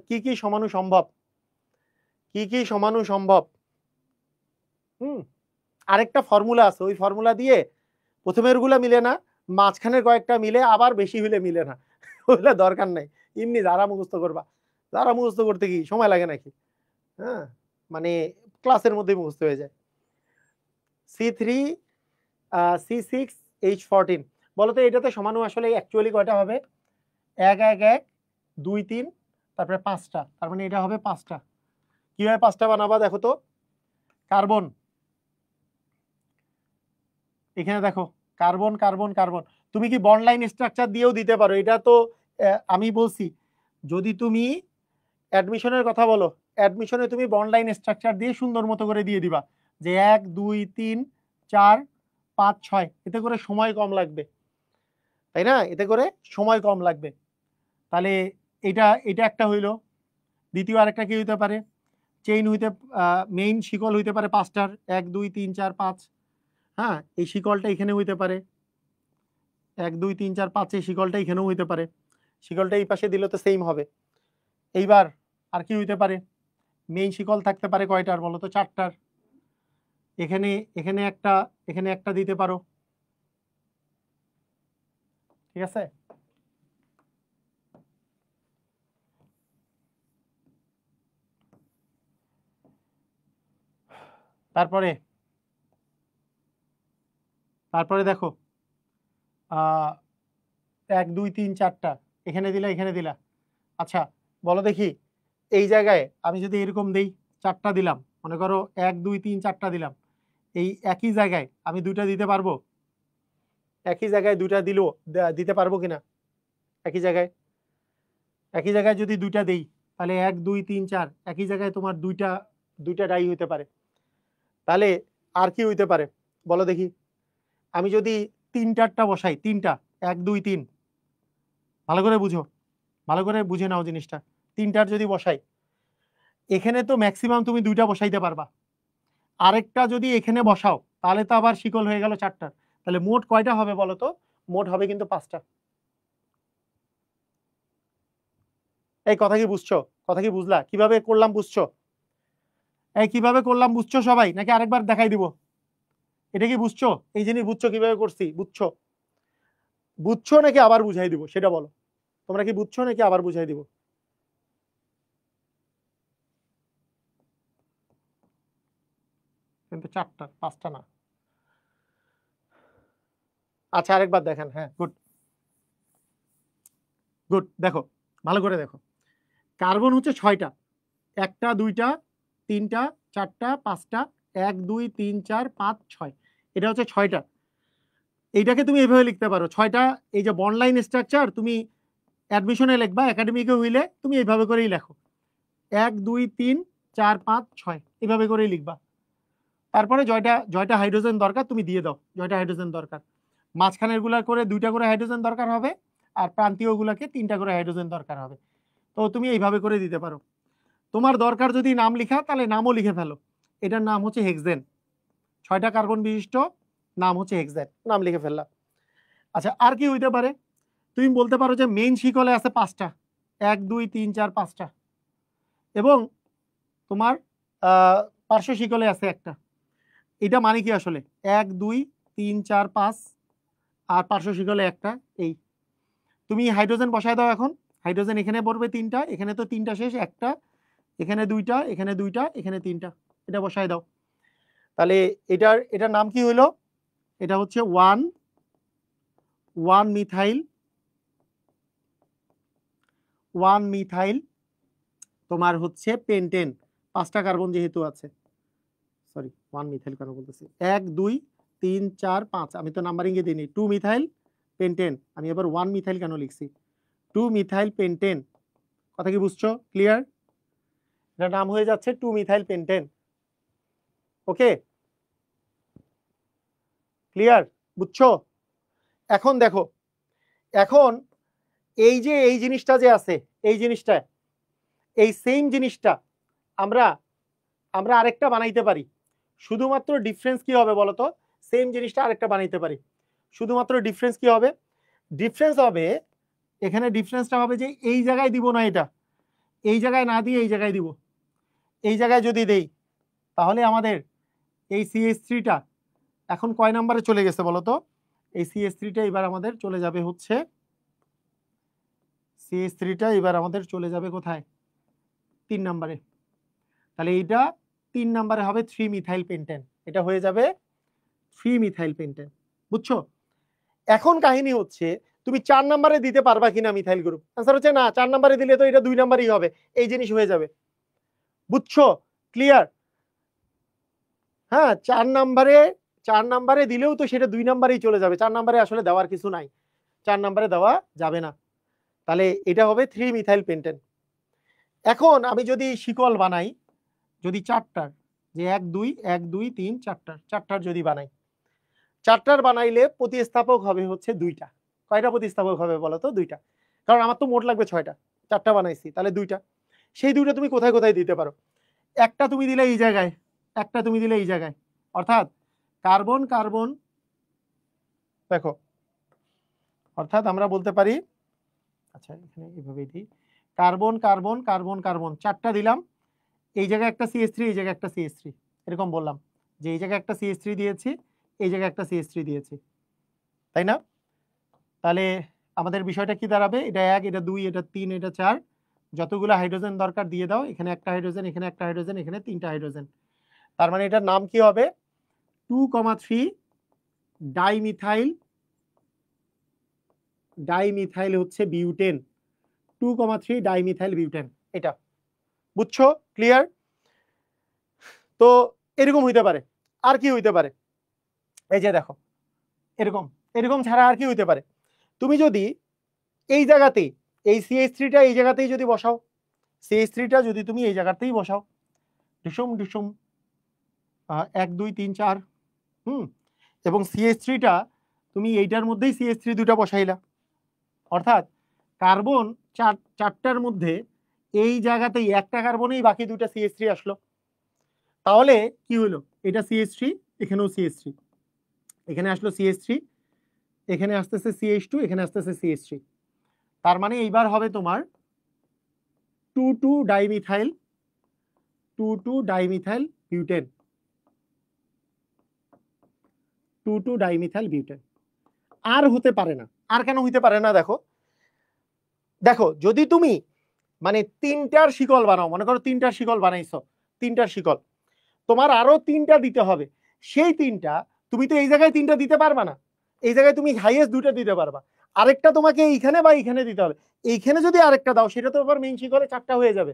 কি কি সমাণু সম্ভব, কি কি সমাণু সম্ভব? আরেকটা ফর্মুলা আছে, ওই ফর্মুলা দিয়ে প্রথমের গুলা মিলে না, মাঝখানের কয়েকটা মিলে, আবার বেশি হইলে মিলে না। ওগুলা দরকার নাই, এমনি যারা মুখস্থ করবা। যারা মুখস্থ করতে কি সময় লাগে নাকি? হ্যাঁ, মানে ক্লাসের মধ্যে মুখস্থ হয়ে যায়। C3C6H14 বলতো এটাতে সমাণু আসলে অ্যাকচুয়ালি কয়টা হবে? 1 1 1, 2 3, তারপরে 5টা। তার মানে এটা হবে 5টা। কিভাবে 5টা বানাবা দেখো তো? কার্বন, এখানে দেখো কার্বন কার্বন কার্বন। তুমি কি বন্ড লাইন স্ট্রাকচার দিয়েও দিতে পারো, এটা তো আমি বলছি। যদি তুমি অ্যাডমিশনের কথা বলো, অ্যাডমিশনে তুমি বন্ড লাইন স্ট্রাকচার দিয়ে সুন্দর মতো করে দিয়ে দিবা যে 1 2 3 4 5 6, এতে করে সময় কম লাগবে, তাই না? এতে করে সময় কম লাগবে। তাহলে এটা এটা একটা হইলো। দ্বিতীয় আরেকটা কি হইতে পারে? চেইন হইতে, মেইন শিকল হইতে পারে 5টার, 1 2 3 4 5। হ্যাঁ, এই শিকলটা এখানে হইতে পারে 1 2 3 4 5, এই শিকলটা এখানেও হইতে পারে। শিকলটা এই পাশে দিলে তো সেম হবে। এইবার আর কি হইতে পারে? মেইন শিকল থাকতে পারে কয়টার বলো তো? 4টার। এখানে এখানে একটা, এখানে একটা দিতে পারো, ঠিক আছে? তারপরে তারপরে দেখো 1 2 3 4টা এখানে দিলা, এখানে দিলা। আচ্ছা বলো দেখি, এই জায়গায় আমি যদি এরকম দেই, 4টা দিলাম, মনে করো 1 2 3 4টা দিলাম, এই একই জায়গায় আমি 2টা দিতে পারবো? একই জায়গায় 2টা দিলেও দিতে পারবো কিনা? একই জায়গায়, একই জায়গায় যদি 2টা দেই, তাহলে 1 2 3 4 একই জায়গায় তোমার দুইটা দুইটা ডাই হইতে পারে। তাহলে আর কি হইতে পারে বলো দেখি? আমি যদি 3টারটা বসাই, 3টা 1 2 3, ভালো করে বুঝো, ভালো করে বুঝে নাও জিনিসটা। 3টার যদি বসাই, এখানে তো ম্যাক্সিমাম তুমি 2টা বসাইতে পারবা। আরেকটা যদি এখানে বসাও, তাহলে তো আবার শিকল হয়ে গেল 4টার। তাহলে মোট কয়টা হবে বলো তো? মোট হবে কিন্তু 5টা। এই কথা কি বুঝছো? কথা কি বুঝলা? কিভাবে করলাম বুঝছো? এই কিভাবে করলাম বুঝছো সবাই, নাকি আরেকবার দেখাই দিব? এটা কি বুঝছো? এই জিনিস বুঝছো কিভাবে করছি? বুঝছো? বুঝছো নাকি আবার বুঝাই দিব সেটা বলো, তোমরা কি বুঝছো নাকি আবার বুঝাই দিব? কিন্তু 4টা 5টা না। আচ্ছা আরেকবার দেখেন, হ্যাঁ গুড গুড, দেখো ভালো করে দেখো, কার্বন হচ্ছে 6টা, 1টা 2টা 3টা 4টা 5টা, 1 2 3 4 5 6, এটা হচ্ছে 6টা। এইটাকে তুমি এইভাবে লিখতে পারো 6টা, এই যে বন্ড লাইন স্ট্রাকচার তুমি অ্যাডমিশনে লিখবা, একাডেমিকে হইলে তুমি এইভাবে করেই লেখো 1 2 3 4 5 6 এইভাবে করেই লিখবা। তারপরে জয়টা জয়টা হাইড্রোজেন দরকার তুমি দিয়ে দাও, জয়টা হাইড্রোজেন দরকার, মাঝখানের গুলা করে 2টা করে হাইড্রোজেন দরকার হবে, আর প্রান্তীয় গুলাকে 3টা করে হাইড্রোজেন দরকার হবে। তো তুমি এইভাবে করে দিতে পারো। তোমার দরকার যদি নাম লিখা, তাহলে নামও লিখে ফেলো, এটার নাম হচ্ছে হেক্সেন, 6টা কার্বন বিশিষ্ট, নাম হচ্ছে হেক্সেন, নাম লিখে ফেললাম। আচ্ছা আর কি হইতে পারে, তুমি বলতে পারো যে মেইন শিকলে আছে 5টা, 1 2 3 4 5টা, এবং তোমার পার্শ্ব শিকলে আছে একটা। এটা মানে কি আসলে 1 2 3 4 5 আর পার্শ্ব শিকলে একটা, এই তুমি হাইড্রোজেন বসায় দাও এখন, হাইড্রোজেন এখানে পড়বে 3টা, এখানে তো 3টা শেষ, একটা এখানে 2টা, এখানে 2টা, এখানে 3টা, এটা বসায় দাও। তাহলে এটার নাম কি হলো, এটা হচ্ছে 1 মিথাইল, 1 মিথাইল তোমার হচ্ছে পেন্টেন, 5টা কার্বন যেহেতু আছে, সরি 1 মিথাইল কেন বলতেছি, 1 2 3 4 5, আমি তো নাম্বারিং এ দিইনি, 2 মিথাইল পেন্টেন, আমি এবার 1 মিথাইল কেন লিখছি, 2 মিথাইল পেন্টেন, কথা কি বুঝছো, ক্লিয়ার? এটার নাম হয়ে যাচ্ছে 2 মিথাইল পেন্টেন। ওকে ক্লিয়ার, বুঝছো? এখন দেখো, এখন এই যে এই জিনিসটা যে আছে, এই জিনিসটা, এই সেম জিনিসটা আমরা আমরা আরেকটা বানাইতে পারি, শুধুমাত্র ডিফারেন্স কি হবে বলতো, সেম জিনিসটা আরেকটা বানাইতে পারি, শুধুমাত্র ডিফারেন্স কি হবে, ডিফারেন্স হবে এখানে, ডিফারেন্সটা হবে যে এই জায়গায় দিব না, এটা এই জায়গায় না দিয়ে এই জায়গায় দিব, এই জায়গায় যদি দেই তাহলে আমাদের এই CH3টা এখন কয় নাম্বারে চলে গেছে বলতো, এই CH3টা এবার আমাদের চলে যাবে হচ্ছে, CH3টা এবার আমাদের চলে যাবে কোথায়, 3 নাম্বারে, তাহলে এইটা 3 নাম্বারে হবে 3 মিথাইল পেন্টেন, এটা হয়ে যাবে 3 মিথাইল পেন্টেন, বুঝছো? এখন কাহিনী হচ্ছে তুমি 4 নাম্বারে দিতে পারবা কিনা মিথাইল গ্রুপ, आंसर হচ্ছে না, 4 নাম্বারে দিলে তো এটা 2 নাম্বারই হবে, এই জিনিস হয়ে যাবে, বুঝছো, ক্লিয়ার? হ্যাঁ 4 নাম্বারে দিলেও তো সেটা 2 নাম্বারেই চলে যাবে, 4 নাম্বারে আসলে দেওয়ার কিছু নাই, 4 নাম্বারে দেওয়া যাবে না, তাহলে এটা হবে 3 মিথাইল পেন্টেন। এখন আমি যদি শিকল বানাই, যদি 4টার, যে 1 2 1 2 3 4টার যদি বানাই, 4টার বানাইলে প্রতিস্থাপক হবে হচ্ছে 2টা, কয়টা প্রতিস্থাপক হবে বলো তো, 2টা, কারণ আমার তো মোট লাগবে 6টা, 4টা বানাইছি তাহলে 2টা, সেই 2টা তুমি কোথায় কোথায় দিতে পারো, একটা তুমি দিলে এই জায়গায়, একটা তুমি দিলে এই জায়গায়, অর্থাৎ কার্বন কার্বন, দেখো অর্থাৎ আমরা বলতে পারি, আচ্ছা এখানে এইভাবেই দিই, কার্বন কার্বন কার্বন কার্বন 4টা দিলাম, এই জায়গায় একটা CH3, এই জায়গায় একটা CH3, এরকম বললাম যে এই জায়গায় একটা CH3 দিয়েছি, এই জায়গায় একটা CH3 দিয়েছি, তাই না? তাহলে আমাদের বিষয়টা কি দাঁড়াবে, এটা 1 এটা 2 এটা 3 এটা 4, যতগুলো হাইড্রোজেন দরকার দিয়ে দাও, এখানে একটা হাইড্রোজেন, এখানে একটা হাইড্রোজেন, এখানে 3টা হাইড্রোজেন, তার মানে এটার নাম কি হবে 2,3 ডাইমিথাইল, ডাইমিথাইল হচ্ছে বিউটেন, 2,3 ডাইমিথাইল বিউটেন, এটা বুঝছো, ক্লিয়ার? তো এরকম হইতে পারে, আর কি হইতে পারে, এই যে দেখো এরকম, এরকম ছাড়া আর কি হইতে পারে, তুমি যদি এই জায়গাতেই এই CH3টা এই জায়গাতেই যদি বসাও, CH3টা যদি তুমি এই জায়গাতেই বসাও, ডিসুম ডিসুম 1 2 3 4, এবং CH3টা তুমি এইটার মধ্যেই CH3 দুটা বসাইলা, অর্থাৎ কার্বন 4টার মধ্যে এই জায়গাতেই একটা কার্বনেই বাকি 2টা CH3 আসলো, তাহলে কি হলো, এটা CH3, এখানেও CH3, এখানে আসলো CH3, এখানে আসতেছে CH2, এখানে আসতেছে CH3, তার মানে এইবার হবে তোমার 2,2 dimethyl, 2,2 dimethyl butane, 2,2 dimethyl butane. আর হতে পারে না। আর কেন হইতে পারে না? দেখো দেখো, যদি তুমি মানে 3টার শিকল বানাও, মনে করো 3টার শিকল বানাইছো, 3টার শিকল, তোমার আরো 3টা দিতে হবে। সেই 3টা তুমি তো এই জায়গায় 3টা দিতে পারবা না, এই জায়গায় তুমি হাইয়েস্ট 2টা দিতে পারবা, আরেকটা তোমাকে এইখানে বা এইখানে দিতে হবে। এইখানে যদি আরেকটা দাও সেটা তো আবার মেইন শিকলে 4টা হয়ে যাবে।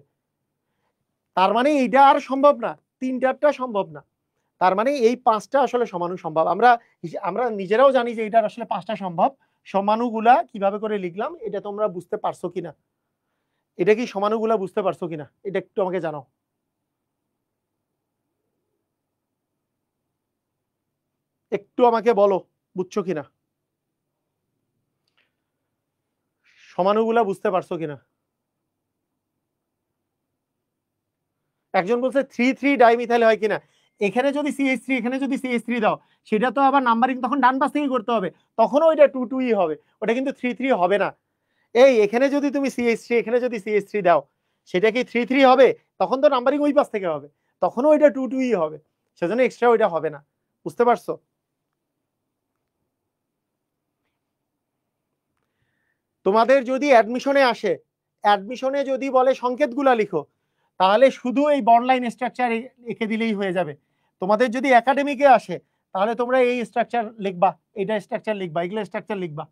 তার মানে এইটা আর সম্ভব না, 3টারটা সম্ভব না। তার মানে এই 5টা আসলে সমাণু সম্ভব। আমরা আমরা নিজেরাও জানি যে এটার আসলে 5টা সম্ভব। সমাণুগুলা কিভাবে করে লিখলাম এটা তোমরা বুঝতে পারছো কিনা, এটা কি সমাণুগুলা বুঝতে পারছো কিনা এটা একটু আমাকে জানাও। একটু আমাকে বলো বুঝছো কিনা, সমাণুগুলা বুঝতে পারছো কিনা। একজন বলছে 3,3 ডাইমিথাইল হয় কিনা। এখানে যদি CH3 এখানে যদি CH3 দাও সেটা তো আবার নাম্বারিং তখন ডান পাশ থেকে করতে হবে, তখনও ওইটা 2,2ই হবে, ওটা কিন্তু 3,3 হবে না। এই এখানে যদি তুমি CH3 এখানে যদি CH3 দাও সেটা কি 3,3 হবে? তখন তো নাম্বারিং ওই পাশ থেকে হবে, তখনও ওইটা 2,2ই হবে, সেজন্য এক্সট্রা ওইটা হবে না। বুঝতে পারছো? তোমাদের যদি অ্যাডমিশনে আসে, অ্যাডমিশনে যদি বলে সংকেতগুলা লিখো, তাহলে শুধু এই বন্ডলাইন স্ট্রাকচার এঁকে দিলেই হয়ে যাবে। তোমাদের যদি একাডেমিকে আসে তাহলে তোমরা এই স্ট্রাকচার লিখবা, এইটা স্ট্রাকচার লিখবা, এগুলো স্ট্রাকচার লিখবা।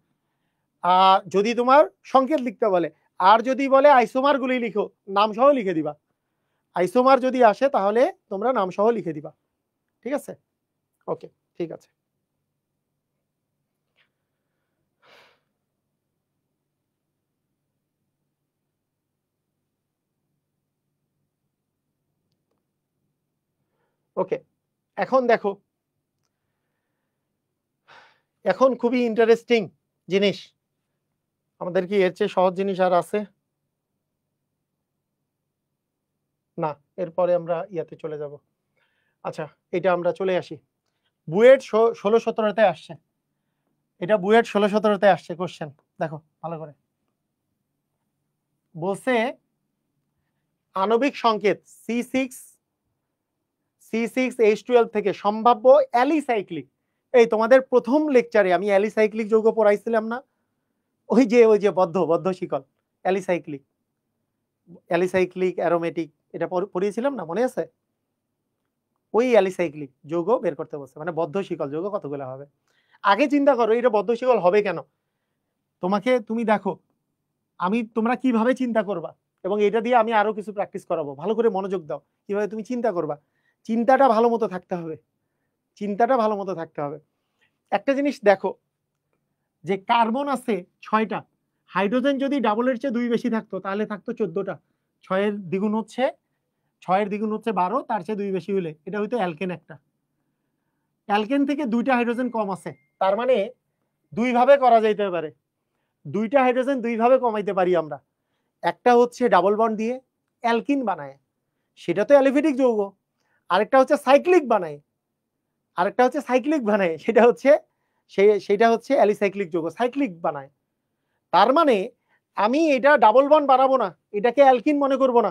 যদি তোমার সংকেত লিখতে বলে, আর যদি বলে আইসোমার গুলি লিখো, নাম সহ লিখে দিবা। আইসোমার যদি আসে তাহলে তোমরা নাম সহ লিখে দিবা। ঠিক আছে? ওকে, ঠিক আছে। ওকে, এখন দেখো, এখন খুবই ইন্টারেস্টিং জিনিস, আমাদের কি এর চেয়ে সহজ জিনিস আর আছে? না, এরপরে আমরা ইয়াতে চলে যাব। আচ্ছা, এটা আমরা চলে আসি। বুয়েট 16-17তে আসছে, এটা বুয়েট 16-17তে আসছে কোশ্চেন। দেখো ভালো করে বলছে, আণবিক সংকেত C6H12 থেকে সম্ভাব্য অ্যালিসাইক্লিক। এই তোমাদের প্রথম লেকচারে আমি অ্যালিসাইক্লিক যৌগ পড়াইছিলাম না? ওই যে বদ্ধ বদ্ধ শিকল, অ্যালিসাইক্লিক, অ্যালিসাইক্লিক অ্যারোমেটিক, এটা পড়িয়েছিলাম না, মনে আছে? ওই অ্যালিসাইক্লিক যৌগ বের করতে বলছে, মানে বদ্ধ শিকল যৌগ কতগুলো হবে। আগে চিন্তা করো এটা বদ্ধ শিকল হবে কেন। তুমি দেখো তোমরা কিভাবে চিন্তা করবা, এবং এটা দিয়ে আমি আরো কিছু প্র্যাকটিস করাবো, ভালো করে মনোযোগ দাও কিভাবে তুমি চিন্তা করবা। চিন্তাটা ভালো মতো থাকতে হবে, চিন্তাটা ভালো মতো থাকতে হবে। একটা জিনিস দেখো, যে কার্বন আছে 6টা, হাইড্রোজেন যদি ডাবলের চেয়ে 2 বেশি থাকতো তাহলে থাকতো 14টা। 6 এর দ্বিগুণ হচ্ছে 12, তার চেয়ে 2 বেশি হলে এটা হইতো অ্যালকেন একটা। অ্যালকেন থেকে 2টা হাইড্রোজেন কম আছে, তার মানে 2 ভাবে করা যাইতে পারে। 2টা হাইড্রোজেন 2 ভাবে কমাইতে পারি আমরা। একটা হচ্ছে ডাবল বন্ড দিয়ে অ্যালকিন বানায়, সেটা তো অ্যালিফেটিক যৌগ। আরেকটা হচ্ছে সাইক্লিক বানায়, সেটা হচ্ছে অ্যালিসাইক্লিক যৌগ, সাইক্লিক বানায়। তার মানে আমি এটা ডাবল বন্ড বানাবো না, এটাকে অ্যালকিন মনে করব না,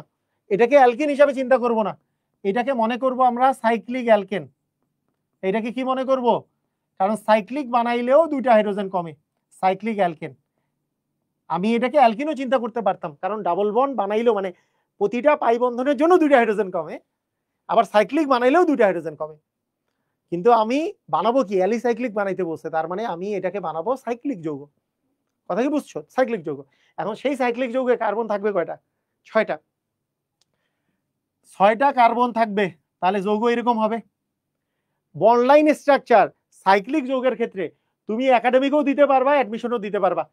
এটাকে অ্যালকিন হিসাবে চিন্তা করব না, এটাকে মনে করব আমরা সাইক্লিক অ্যালকেন। এটাকে কি মনে করব? কারণ সাইক্লিক বানাইলেও 2টা হাইড্রোজেন কমে, সাইক্লিক অ্যালকেন। আমি এটাকে অ্যালকিনও চিন্তা করতে পারতাম, কারণ ডাবল বন্ড বানাইলেও মানে প্রতিটা পাই বন্ধনের জন্য 2টা হাইড্রোজেন কমে, আবার সাইক্লিক বানাইলেও 2টা হাইড্রোজেন কমে। কিন্তু আমি বানাবো কি, অ্যালিসাইক্লিক বানাইতে বলছে, তার মানে আমি এটাকে বানাবো সাইক্লিক যৌগ। কথা কি বুঝছো? সাইক্লিক যৌগ। এখন সেই সাইক্লিক যৌগে কার্বন থাকবে কয়টা? 6টা। 6টা কার্বন থাকবে, তাহলে যৌগ এরকম হবে। বন্ডলাইন স্ট্রাকচার সাইক্লিক যৌগের ক্ষেত্রে তুমি একাডেমিকও দিতে পারবা, অ্যাডমিশনও দিতে পারবা,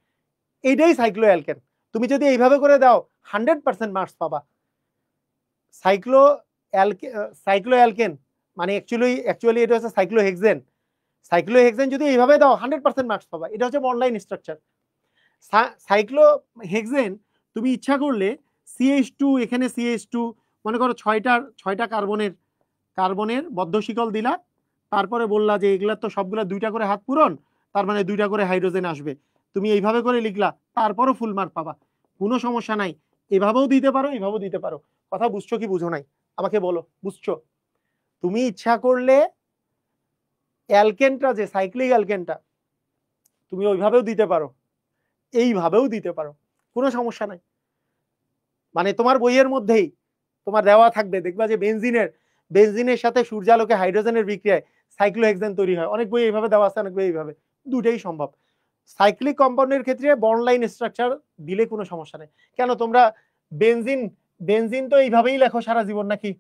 এইটাই সাইক্লো অ্যালকেন। তুমি যদি এইভাবে করে দাও 100% মার্কস পাবা। সাইক্লো সাইক্লো অ্যালকেন মানে অ্যাকচুয়ালি এটা হচ্ছে সাইক্লোহেক্সেন। সাইক্লোহেক্সেন যদি এইভাবে দাও 100% মার্কস পাবা, এটা হচ্ছে বন্ডলাইন স্ট্রাকচার। সাইক্লোহেক্সেন তুমি ইচ্ছা করলে CH2, এখানে CH2 মনে করো 6টা কার্বনের বদ্ধ শিকল দিলা, তারপরে বললা যে এগুলা তো সবগুলা 2টা করে হাত পূরণ, তার মানে 2টা করে হাইড্রোজেন আসবে। তুমি এইভাবে করে লিখলা, তারপরও ফুল মার্ক পাবা, কোনো সমস্যা নাই। এভাবেও দিতে পারো, এভাবেও দিতে পারো। কথা বুঝছো কি বুঝো নাই আমাকে বলো, বুঝছো? তুমি ইচ্ছা করলে অ্যালকেনটা, যে সাইক্লিক অ্যালকেনটা, তুমি ওইভাবেও দিতে পারো, এইভাবেও দিতে পারো, কোনো সমস্যা নাই। মানে তোমার বইয়ের মধ্যেই তোমার দেওয়া থাকবে, দেখবা যে বেনজিনের সাথে সূর্যালোকে হাইড্রোজেনের বিক্রিয়ায় সাইক্লোহেক্সেন তৈরি হয়। অনেক বই এইভাবে দেওয়া আছে, অনেক বই এইভাবে, দুটাই সম্ভব। সাইক্লিক কম্পাউন্ডের ক্ষেত্রে বন্ড লাইন স্ট্রাকচার দিলে কোনো সমস্যা নেই। কেন তোমরা বেনজিন তো এইভাবেই লেখো সারা জীবন, নাকি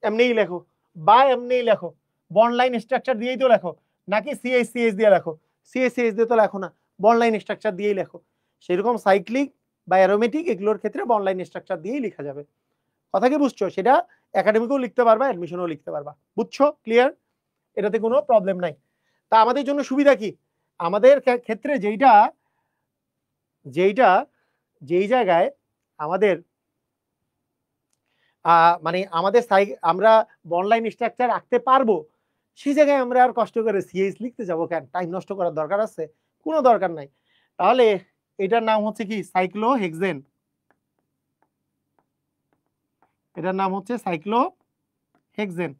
এমনিই লেখো বা এমনিই লেখো, বন্ড লাইন স্ট্রাকচার দিয়েই তো লেখো, নাকি সিএইচ দিয়ে লেখো? সিএইচ দিয়ে তো লেখো না, বন্ড লাইন স্ট্রাকচার দিয়েই লেখো। সেরকম সাইক্লিক বা অ্যারোমেটিক এগুলোর ক্ষেত্রে বন্ড লাইন স্ট্রাকচার দিয়েই লেখা যাবে। কথা কি বুঝছো? সেটা একাডেমিকেও লিখতে পারবা, অ্যাডমিশনেও লিখতে পারবা। বুঝছো? ক্লিয়ার? এটাতে কোনো প্রবলেম নাই। তা আমাদের জন্য সুবিধা কি? আমাদের ক্ষেত্রে যেই জায়গায় আমাদের মানে আমরা বনলাইন স্ট্রাকচার রাখতে পারবো, সেই জায়গায় আমরা আর কষ্ট করে সিএইচ লিখতে যাবো কেন? টাইম নষ্ট করার দরকার আছে? কোনো দরকার নাই। তাহলে এটার নাম হচ্ছে কি? সাইক্লোহেক্সেন। এটার নাম হচ্ছে সাইক্লোহেক্সেন।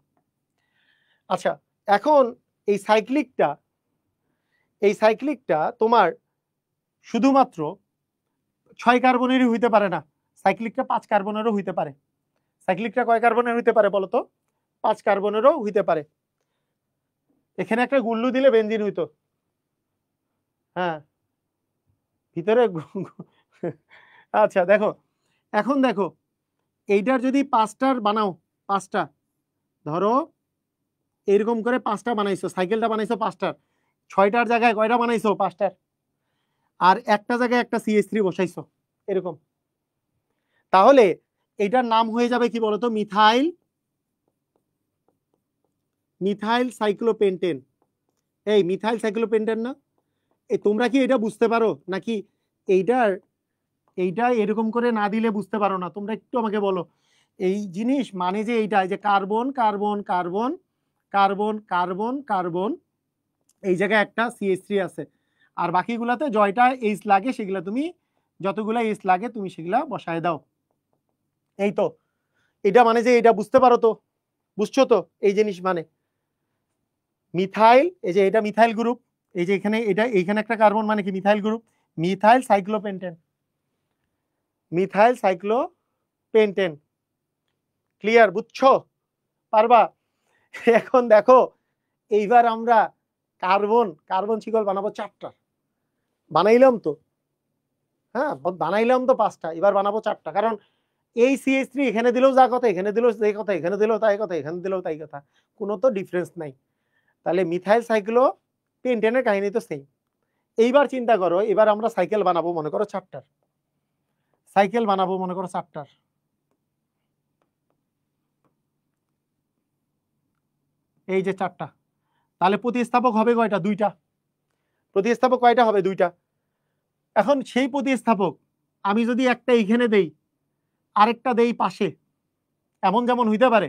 আচ্ছা, এখন এই সাইক্লিকটা তোমার শুধুমাত্র 6 কার্বনেরই হইতে পারে না, সাইক্লিকটা 5 কার্বনেরও হইতে পারে। সাইক্লিকটা কয় কার্বনের হইতে পারে বলো তো? 5 কার্বনেরও হইতে পারে। এখানে একটা গুল্লু দিলে বেনজিন হইতো। হ্যাঁ, ভিতরে আচ্ছা দেখো, এখন দেখো এইটার যদি 5টার বানাও, 5টা ধরো এরকম করে 5টা বানাইছো, সাইকেলটা বানাইছো 5টার, 6টার জায়গায় কয়টা বানাইছো? 5টার। আর একটা জায়গায় একটা CH3 বসাইছো এরকম, তাহলে এটার নাম হয়ে যাবে কি বলতো? Methyl cyclopentane. এই মিথাইল সাইক্লোপেন্টেন না? তোমরা কি এটা বুঝতে পারো নাকি? এইটা এরকম করে না দিলে বুঝতে পারো না? তোমরা একটু আমাকে বলো। এই জিনিস মানে যে এইটা, যে carbon carbon carbon carbon carbon carbon, এই জায়গায় একটা CH3 আছে, আর বাকিগুলাতে জয়টা এইচ লাগে, সেগুলা তুমি যতগুলা এইচ লাগে তুমি সেগুলা বসায় দাও। এই তো, এটা মানে যে এটা বুঝতে পারো তো? বুঝছো তো এই জিনিস মানে? মিথাইল, এই যে এটা মিথাইল গ্রুপ, এই যে এখানে এইখানে একটা কার্বন, মানে কি? Methyl group, methyl cyclopentane, methyl cyclopentane. Clear? বুঝছো? পারবা? এখন দেখো, এইবার আমরা কার্বন শিকল বানাবো 4টা। বানাইলাম তো, হ্যাঁ বানাইলাম তো 5টা, এবার বানাবো 4টা। কারণ এই CH3 এখানে দিলেও যা কথা, এখানে দিলেও যে কথা, এখানে দিলেও তাই কথা, এখানে দিলেও তাই কথা, কোনো তো ডিফারেন্স নাই। তাহলে মিথাইল সাইক্লোপেন্টেনের কাহিনী তো সেম। এইবার চিন্তা করো, এবার আমরা সাইকেল বানাবো মনে করো 4টার, এই যে 4টা, তাহলে প্রতিস্থাপক হবে কয়টা? 2টা। প্রতিস্থাপক কয়টা হবে? 2টা। এখন সেই প্রতিস্থাপক আমি যদি একটা এইখানে দেই, আরেকটা দেই পাশে, এমন যেমন হইতে পারে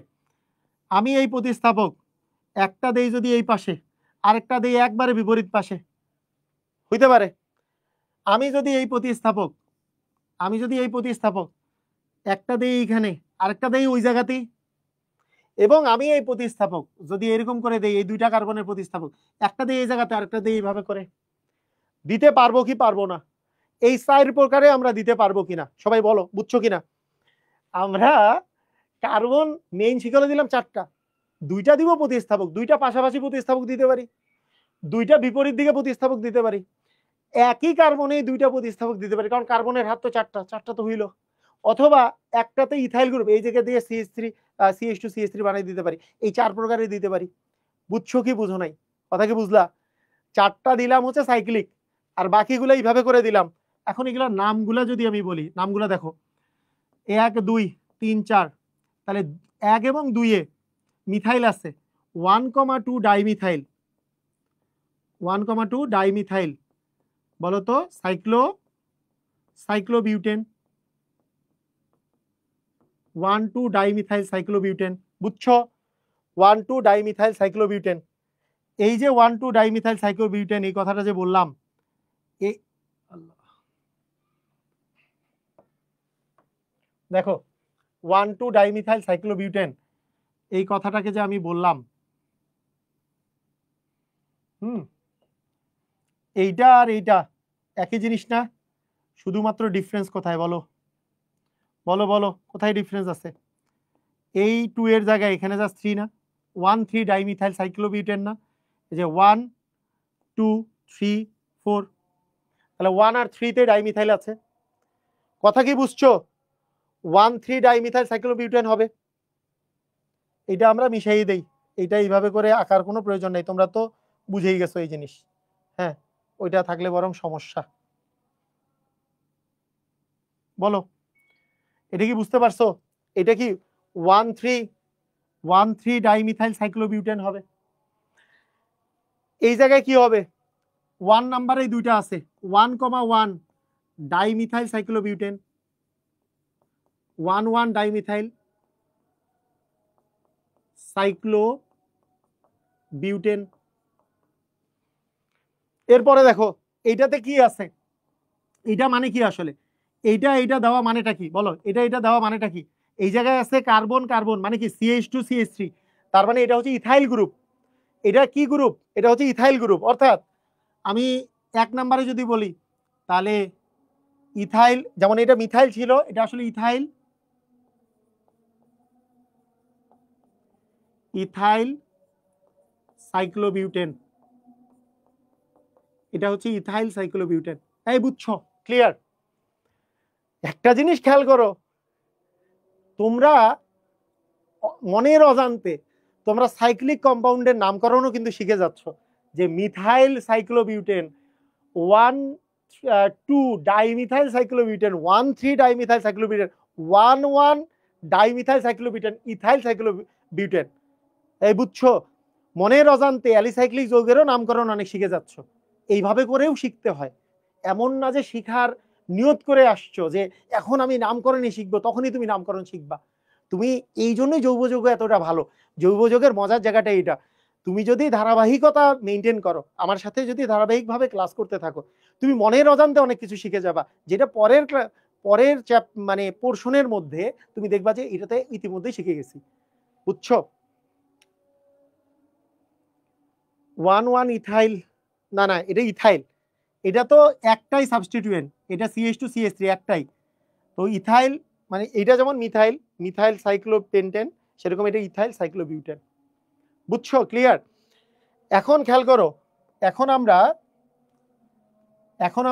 আমি এই প্রতিস্থাপক একটা দেই যদি এই পাশে, আরেকটা দেই একবারে বিপরীত পাশে, হইতে পারে। আমি যদি এই প্রতিস্থাপক একটা দেই এইখানে, আরেকটা দেই ওই জায়গাতেই, এবং আমি এই প্রতিস্থাপক যদি এরকম করে দেই, এই 2টা কার্বনের প্রতিস্থাপক একটা দেই এই জায়গাতে, আরেকটা দেই এইভাবে করে, দিতে পারবো কি পারবো না? এই 4 প্রকারে আমরা দিতে পারবো কিনা সবাই বলো, বুঝছো কিনা? আমরা কার্বন মেইন শিকলে দিলাম 4টা, 2টা দিব প্রতিস্থাপক, 2টা পাশাপাশি প্রতিস্থাপক দিতে পারি, 2টা বিপরীত দিকে প্রতিস্থাপক দিতে পারি, একই কার্বনে 2টা প্রতিস্থাপক দিতে পারি, কারণ কার্বনের হাত তো 4টা তো হইলো। অথবা একটাতে ইথাইল গ্রুপ এই জায়গায় দিয়ে CH2 বানিয়ে দিতে পারি। এই 4 প্রকারে দিতে পারি। বুঝছো কি বুঝো নাই? কথা কি বুঝলা? 4টা দিলাম হচ্ছে সাইক্লিক, আর বাকিগুলো এইভাবে করে দিলাম। এখন এগুলোর নামগুলা যদি আমি বলি, নামগুলা দেখো, 1 2 3 4, তাহলে 1 এবং 2 এ মিথাইল আছে, 1,2 ডাইমিথাইল, 1,2 ডাইমিথাইল, বলো তো সাইক্লোবিউটেন, 1,2 ডাইমিথাইল সাইক্লোবিউটেন। বুঝছো? 1,2 ডাইমিথাইল সাইক্লোবিউটেন। এই যে 1,2 ডাইমিথাইল সাইক্লোবিউটেন, এই কথাটা যে বললাম, দেখো 1,2 ডাইমিথাইল সাইক্লোবিউটেন, এই কথাটাকে যে আমি বললাম, এইটা আর এইটা একই জিনিস না, শুধুমাত্র ডিফারেন্স কোথায় বলো বলো বলো, কোথায় ডিফারেন্স আছে? এই 2 এর জায়গায় এখানে জাস্ট 3 না, 1,3 ডাইমিথাইল সাইক্লোবিউটেন না, এই যে 1 2 3 4, তাহলে 1 আর 3 তে ডাইমিথাইল আছে। কথা কি বুঝছো? 1,3 ডাইমিথাইল সাইক্লোবিউটেন হবে। এটা আমরা মিশাই দেই, এটা এইভাবে করে আঁকার কোনো প্রয়োজন নেই, তোমরা তো বুঝেই গেছো এই জিনিস। হ্যাঁ, ওইটা থাকলে বরং সমস্যা। বলো, এটা কি বুঝতে পারছো? এটা কি 1,3 ডাইমিথাইল সাইক্লোবিউটেন হবে। এই জায়গায় কি হবে? 1 নাম্বারে দুইটা আছে, 1,1 ডাইমিথাইল সাইক্লোবিউটেন, 1,1 ডাইমিথাইল সাইক্লোবিউটেন। এরপরে দেখো এইটাতে কি আছে, এইটা মানে কি আসলে, এইটা দেওয়া মানেটা কি বলো, এটা দেওয়া মানেটা কি? এই জায়গায় আছে কার্বন কার্বন, মানে কি CH2CH3, তার মানে এটা হচ্ছে ইথাইল গ্রুপ। এটা কি গ্রুপ? এটা হচ্ছে ইথাইল গ্রুপ। অর্থাৎ আমি 1 নাম্বারে যদি বলি তাহলে ইথাইল, যেমন এটা মিথাইল ছিল, এটা আসলে ইথাইল, ইথাইল সাইক্লোবিউটেন, এটা হচ্ছে ইথাইল সাইক্লোবিউটেন। এই বুঝছো? ক্লিয়ার? একটা জিনিস খেয়াল করো, তোমরা মনের অজান্তে তোমরা সাইক্লিক কম্পাউন্ডের নামকরণও কিন্তু শিখে যাচ্ছ, যে methyl cyclobutane 1,2 dimethyl cyclobutane, 1,3 dimethyl cyclobutane, 1,1 dimethyl cyclobutane, ethyl cyclobutane. এই বুঝছো? মনের অজান্তে অ্যালিসাইক্লিক যৌগেরও নামকরণ অনেক শিখে যাচ্ছ। এইভাবে করেও শিখতে হয়, এমন না যে শিখার নিয়ত করে আসছো যে এখন আমি নামকরণই শিখবো, তখনই তুমি নামকরণ শিখবা। তুমি এই জন্যই জৈব যৌগ এতটা ভালো, জৈব যৌগের মজার জায়গাটা এইটা, তুমি যদি ধারাবাহিকতা মেনটেন করো, আমার সাথে যদি ধারাবাহিকভাবে ক্লাস করতে থাকো, তুমি মনের অজান্তে অনেক কিছু শিখে যাবা, যেটা পরের মানে পোর্শনের মধ্যে তুমি দেখবা যে এটাতে ইতিমধ্যেই শিখে গেছি। বুঝছো? 1,1 ইথাইল, না না এটা ইথাইল, এটা তো একটাই সাবস্টিটিউয়েন্ট, এটা CH2CH3 একটাই, তো ইথাইল মানে এটা যেমন মিথাইল, মিথাইল সাইক্লোপেন্টেন, সেরকম এটা ইথাইল সাইক্লোবিউটেন। বুঝছো? ক্লিয়ার? এখন খেয়াল করো, এখন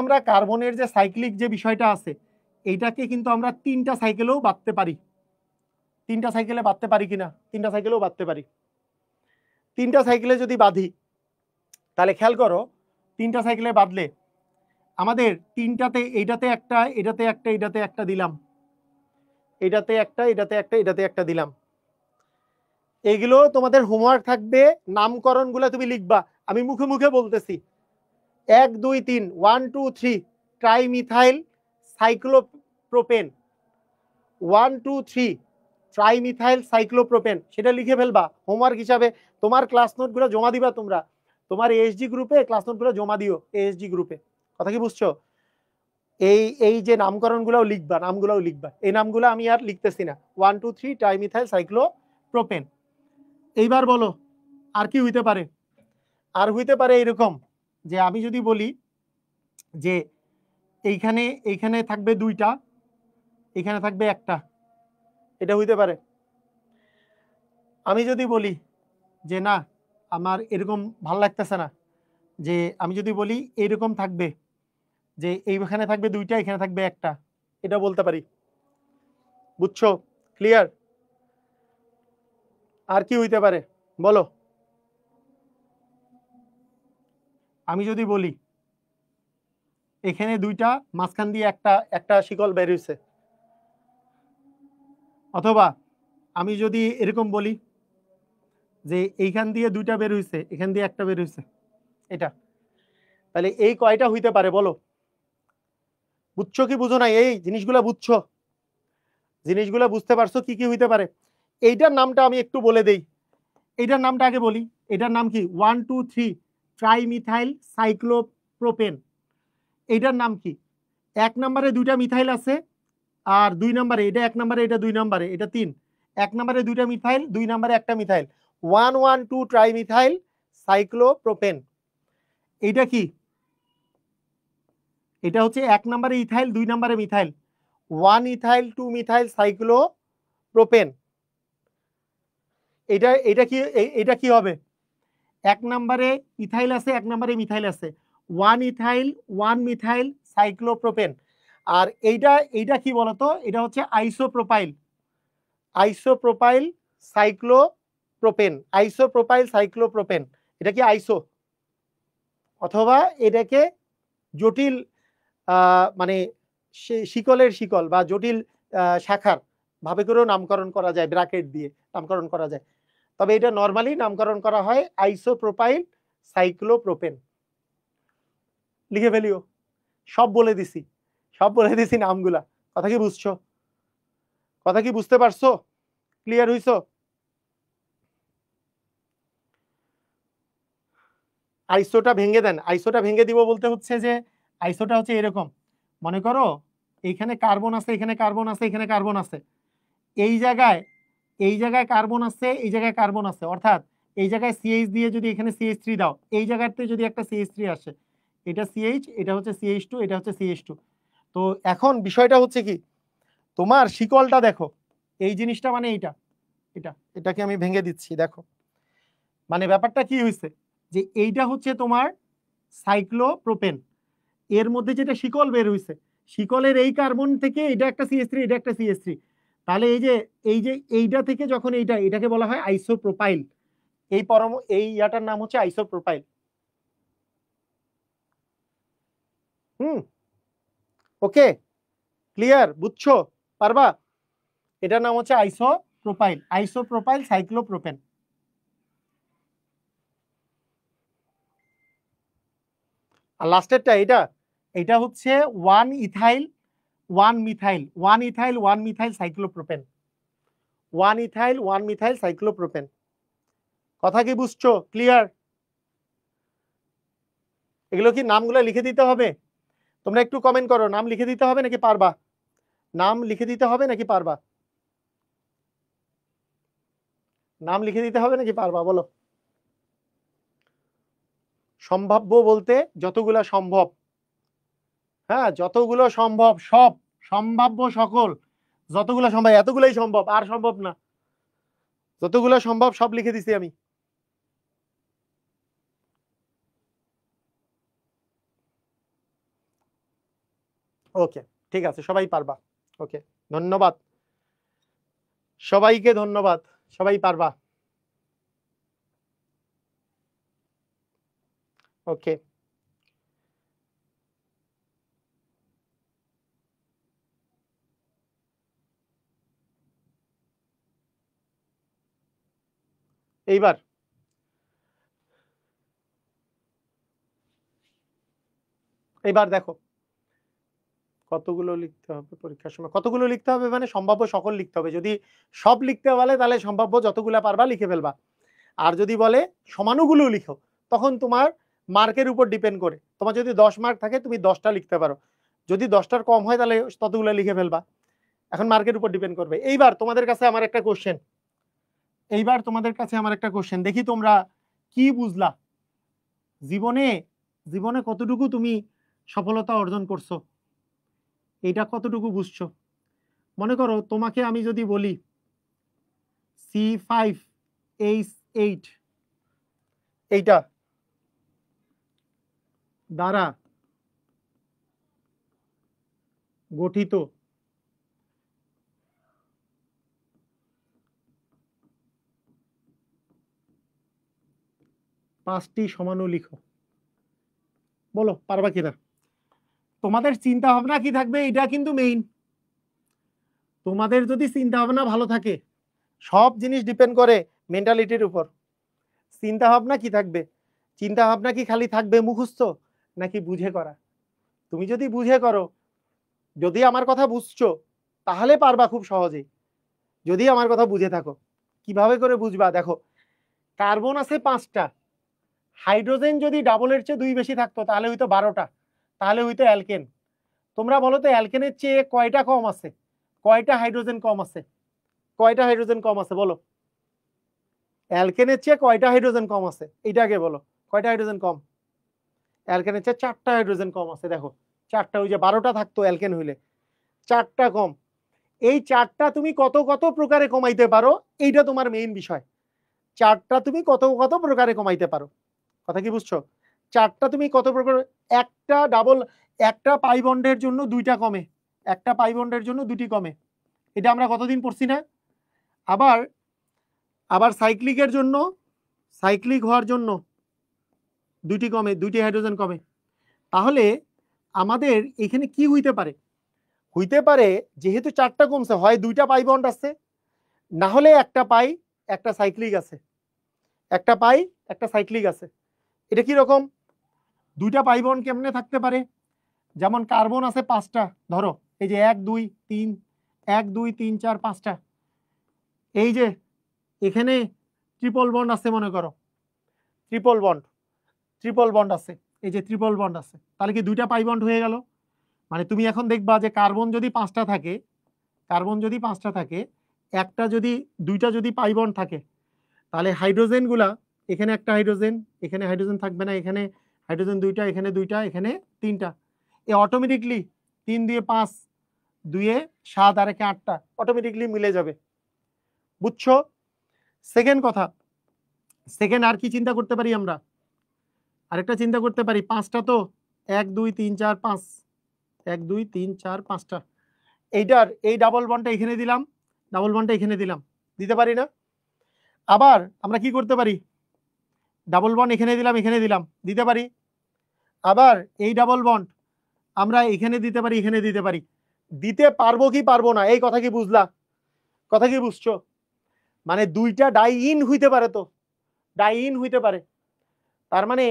আমরা কার্বনের যে সাইক্লিক যে বিষয়টা আছে, এইটাকে কিন্তু আমরা 3টা সাইকেলেও বাঁধতে পারি। 3টা সাইকেলে বাঁধতে পারি কিনা? 3টা সাইকেলেও বাঁধতে পারি। 3টা সাইকেলে যদি বাঁধি তাহলে খেয়াল করো, 3টা সাইকেলে বাঁধলে আমাদের 3টাতে, এইটাতে একটা, এটাতে একটা, এটাতে একটা দিলাম, এটাতে একটা, এটাতে একটা, এটাতে একটা দিলাম। এগুলো তোমাদের হোমওয়ার্ক থাকবে, নামকরণগুলো তুমি লিখবা, আমি মুখে মুখে বলতেছি। 1 2 3 1 2 3 ট্রাইমিথাইল সাইক্লোপ্রোপেন, 1 2 3 ট্রাইমিথাইল সাইক্লোপ্রোপেন, সেটা লিখে ফেলবা হোমওয়ার্ক হিসাবে। তোমার ক্লাস নোটগুলো জমা দিবা তোমরা, তোমার ASG গ্রুপে ক্লাস নোটগুলো জমা দিও, ASG গ্রুপে। কথা কি বুঝছো? এই যে নামকরণগুলোও লিখবা, নামগুলোও লিখবা, এই নামগুলো আমি আর লিখতেছি না। 1 2 3 ট্রাইমিথাইল সাইক্লোপ্রোপেন। এইবার বলো আর কি হইতে পারে? আর হইতে পারে এরকম, যে আমি যদি বলি যে এইখানে থাকবে 2টা, এখানে থাকবে একটা, এটা হইতে পারে। আমি যদি বলি যে না, আমার এরকম ভাল লাগতেছে না, যে আমি যদি বলি এরকম থাকবে, যে এইখানে থাকবে 2টা, এখানে থাকবে একটা, এটা বলতে পারি। বুঝছো? ক্লিয়ার? আর কি হইতে পারে বলো? আমি যদি বলি এখানে 2টা, মাঝখান দিয়ে একটা শিকল বের হইছে, অথবা আমি যদি এরকম বলি যে এইখান দিয়ে 2টা বের হইছে, এখান দিয়ে একটা বের হইছে, এটা, তাহলে এই কয়টা হইতে পারে বলো? বুঝছো কি বুঝো না? এই জিনিসগুলো বুঝছো? জিনিসগুলো বুঝতে পারছো কি কি হইতে পারে? এইটার নামটা আমি একটু বলে দেই, এইটার নামটা আগে বলি। এটার নাম কি? 1 2 3 ট্রাইমিথাইল সাইক্লোপ্রোপেন। এইটার নাম কি? 1 নম্বরে 2টা মিথাইল আছে, আর 2 নম্বরে, এটা 1 নম্বরে, এটা 2 নম্বরে, এটা 3, 1 নম্বরে 2টা মিথাইল, 2 নম্বরে একটা মিথাইল, 1 1 2 ট্রাইমিথাইল সাইক্লোপ্রোপেন। এইটা কি? এটা হচ্ছে 1 নম্বরে ইথাইল, 2 নম্বরে মিথাইল, 1 ইথাইল 2 মিথাইল সাইক্লোপ্রোপেন। এটা কি হবে? 1 নম্বরে ইথাইল আছে, 1 নম্বরে মিথাইল আছে, 1 ইথাইল 1 মিথাইল সাইক্লোপ্রোপেন। আর এইটা কি বলতো? এটা হচ্ছে isopropyl, isopropyl cyclopropane, isopropyl cyclopropane. এটা কি আইসো? অথবা এটাকে জটিল মানে শিকলের শিকল বা জটিল শাখার ভাবে করেও নামকরণ করা যায়, ব্র্যাকেট দিয়ে নামকরণ করা যায়। তবে এটা নরমালি নামকরণ করা হয় আইসোপ্রোপাইল সাইক্লোপ্রোপেন। লিখে ফেলিও, সব বলে দিছি, সব বলে দিছি নামগুলা। কথা কি বুঝছো? কথা কি বুঝতে পারছো? ক্লিয়ার হইছো? আইসোটা ভেঙে দেন। আইসোটা ভেঙে দিব বলতে হচ্ছে যে আইসোটা হচ্ছে এরকম, মনে করো এইখানে কার্বন আছে, এখানে কার্বন আছে, এখানে কার্বন আছে, এই জায়গায় কার্বন আছে, এই জায়গায় কার্বন আছে, অর্থাৎ এই জায়গায় সিএইচ দিয়ে যদি এখানে CH3 দাও, এই জায়গাতে যদি একটা CH3 আসে, এটা CH, এটা হচ্ছে CH2, এটা হচ্ছে CH2। তো এখন বিষয়টা হচ্ছে কি, তোমার শিকলটা দেখো, এই জিনিসটা মানে এটাকে আমি ভেঙে দিচ্ছি, দেখো মানে ব্যাপারটা কি হয়েছে, যে এইটা হচ্ছে তোমার সাইক্লোপ্রোপেন, এর মধ্যে যেটা শিকল বের হয়েছে, শিকলের এই কার্বন থেকে এটা একটা CH3, এটা একটা CH3, তাহলে এইটা থেকে যখন এটাকে বলা হয় আইসোপ্রোপাইল। এই ইয়াটার নাম হচ্ছে আইসোপ্রোপাইল। ওকে, ক্লিয়ার? বুঝছো? পারবা? এটার নাম হচ্ছে আইসোপ্রোপাইল, আইসোপ্রোপাইল সাইক্লোপ্রোপেন। আর লাস্টেরটা এটা হচ্ছে 1 ethyl 1 methyl, 1 ethyl 1 methyl cyclopropane, 1 ethyl 1 methyl cyclopropane. কথা কি বুঝছো? ক্লিয়ার? এগুলো কি নামগুলো লিখে দিতে হবে? তোমরা একটু কমেন্ট করো, নাম লিখে দিতে হবে নাকি পারবা? নাম লিখে দিতে হবে নাকি পারবা? নাম লিখে দিতে হবে নাকি পারবা? বলো। সম্ভাব্য বলতে যতগুলা সম্ভব, হ্যাঁ যতগুলো সম্ভব, সব সম্ভাব্য, সকল যতগুলো সম্ভব, এতগুলোই সম্ভব, আর সম্ভব না, যতগুলো সম্ভব সব লিখে দিছি আমি। ওকে, ঠিক আছে, সবাই পারবা। ওকে, ধন্যবাদ সবাইকে, ধন্যবাদ, সবাই পারবা। ওকে, এইবার দেখো কতগুলো লিখতে হবে পরীক্ষার সময়, কতগুলো লিখতে হবে মানে সম্ভাব্য সকল লিখতে হবে। যদি সব লিখতে বলে তাহলে সম্ভাব্য যতগুলা পারবা লিখে ফেলবা, আর যদি বলে সমানুগুলো লিখো, তখন তোমার মার্কের উপর ডিপেন্ড করে, তোমার যদি 10 মার্ক থাকে তুমি 10টা লিখতে পারো, যদি 10টার কম হয় তাহলে ততগুলো লিখে ফেলবা। এখন মার্কের উপর ডিপেন্ড করবে। এইবার তোমাদের কাছে আমার একটা কোশ্চেন, দেখি তোমরা কি বুঝলা, জীবনে কতটুকু তুমি সফলতা অর্জন করছো, এইটা কতটুকু বুঝছো। মনে করো তোমাকে আমি যদি বলি C5H8 এইটা দ্বারা গঠিত পাঁচটি সমাণু লিখো, বলো পারবা কিনা। তোমাদের চিন্তা ভাবনা কি থাকবে এটা কিন্তু মেইন। তোমাদের যদি চিন্তা ভাবনা ভালো থাকে, সব জিনিস ডিপেন্ড করে মেন্টালিটির উপর। চিন্তা ভাবনা কি থাকবে? চিন্তা ভাবনা কি খালি থাকবে মুখস্থ নাকি বুঝে করা? তুমি যদি বুঝে করো, যদি আমার কথা বুঝছো তাহলে পারবা খুব সহজেই। যদি আমার কথা বুঝে থাকো, কিভাবে করে বুঝবা? দেখো, কার্বন আছে 5টা, হাইড্রোজেন যদি ডাবলের চেয়ে 2 বেশি থাকতো তাহলে হইতো 12টা, তাহলে হইতো অ্যালকেন। তোমরা বলো তো অ্যালকেনের চেয়ে কয়টা কম আছে, কয়টা হাইড্রোজেন কম আছে, কয়টা হাইড্রোজেন কম আছে বলো। অ্যালকেনের চেয়ে কয়টা হাইড্রোজেন কম আছে, এইটা আগে বলো। কয়টা হাইড্রোজেন কম? অ্যালকেনের চেয়ে 4টা হাইড্রোজেন কম আছে। দেখো 4টা, ওই যে 12টা থাকতো অ্যালকেন হইলে, 4টা কম। এই 4টা তুমি কত কত প্রকারে কমাইতে পারো, এইটা তোমার মেইন বিষয়। 4টা তুমি কত কত প্রকারে কমাইতে পারো, কথা কি বুঝছো? 4টা তুমি কত প্রকার, একটা ডাবল, একটা পাই বন্ডের জন্য 2টা কমে, একটা পাই বন্ডের জন্য 2টি কমে, এটা আমরা কতদিন পড়ছি না? আবার আবার সাইক্লিকের জন্য, সাইক্লিক হওয়ার জন্য 2টি কমে, 2টি হাইড্রোজেন কমে। তাহলে আমাদের এখানে কি হইতে পারে? হইতে পারে যেহেতু 4টা কমছে, হয় 2টা পাই বন্ড আছে, না হলে একটা পাই একটা সাইক্লিক আছে, একটা পাই একটা সাইক্লিক আছে। এটা কি রকম? 2টা পাই বন্ড কেমনে থাকতে পারে? যেমন কার্বন আছে 5টা, ধরো এই যে 1 2 3, 1 2 3 4 5টা। এই যে এখানে ট্রিপল বন্ড আছে, মনে করো ট্রিপল বন্ড, ট্রিপল বন্ড আছে, এই যে ট্রিপল বন্ড আছে, তাহলে কি 2টা পাই বন্ড হয়ে গেল? মানে তুমি এখন দেখবা যে কার্বন যদি 5টা থাকে, কার্বন যদি 5টা থাকে, একটা যদি 2টা যদি পাই বন্ড থাকে, তাহলে হাইড্রোজেন গুলা, এখানে একটা হাইড্রোজেন, এখানে হাইড্রোজেন থাকবে না, এখানে হাইড্রোজেন 2টা, এখানে 2টা, এখানে 3টা, এ অটোমেটিকলি 3 দিয়ে 5, 2 এ 7 আর 1 এ 8টা অটোমেটিকলি মিলে যাবে, বুঝছো? সেকেন্ড কথা, সেকেন্ড আর কি চিন্তা করতে পারি আমরা? আরেকটা চিন্তা করতে পারি, 5টা তো 1 2 3 4 5, 1 2 3 4 5টা, এইটার এই ডাবল বন্ডটা এখানে দিলাম, ডাবল বন্ডটা এখানে দিলাম, দিতে পারি না? আবার আমরা কি করতে পারি, ডাবল বন্ড এখানে দিলাম, এখানে দিলাম, দিতে পারি। আবার এই ডাবল বন্ড আমরা এখানে দিতে পারি, এখানে দিতে পারি। দিতে পারবো কি পারবো না, এই কথা কি বুঝলা? কথা কি বুঝছো? মানে 2টা ডাই ইন হইতে পারে, তো ডাই ইন হইতে পারে, তার মানে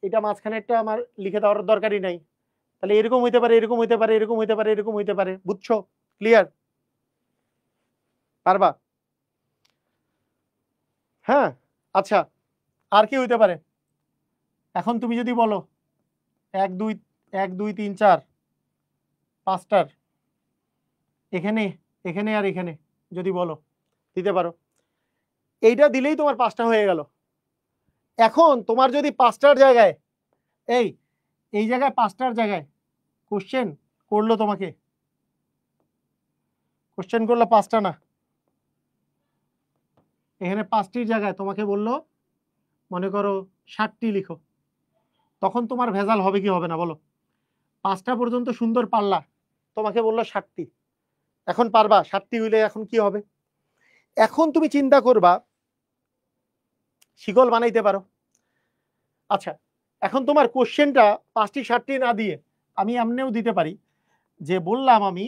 এটা মাঝখানে একটা আমার লিখে দেওয়ার দরকারই নাই। তাহলে এরকম হইতে পারে, এরকম হইতে পারে, এরকম হইতে পারে, এরকম হইতে পারে, বুঝছো? ক্লিয়ার? পারবা? হ্যাঁ, আচ্ছা, আর কি হইতে পারে? এখন তুমি যদি বলো 1 2 1 2 3 4 5টার এখানে, এখানে আর এখানে যদি বলো, দিতে পারো, এইটা দিলেই তোমার 5টা হয়ে গেল। এখন তোমার যদি 5টার জায়গায়, এই এই জায়গায় 5টার জায়গায় কোশ্চেন করলো, তোমাকে কোশ্চেন করলো 5টা না, এখানে 5টির জায়গায় তোমাকে বললো মনে করো 60টি লিখো, তখন তোমার ভেজাল হবে কি হবে না বলো? 5টা পর্যন্ত সুন্দর পারলা, তোমাকে বললো 60টি, এখন পারবা 60টি হইলে এখন কি হবে? এখন তুমি চিন্তা করবা শিকল বানাইতে পারো। আচ্ছা, এখন তোমার কোশ্চেনটা 5টি 60টি না দিয়ে আমি এমনিও দিতে পারি, যে বললাম আমি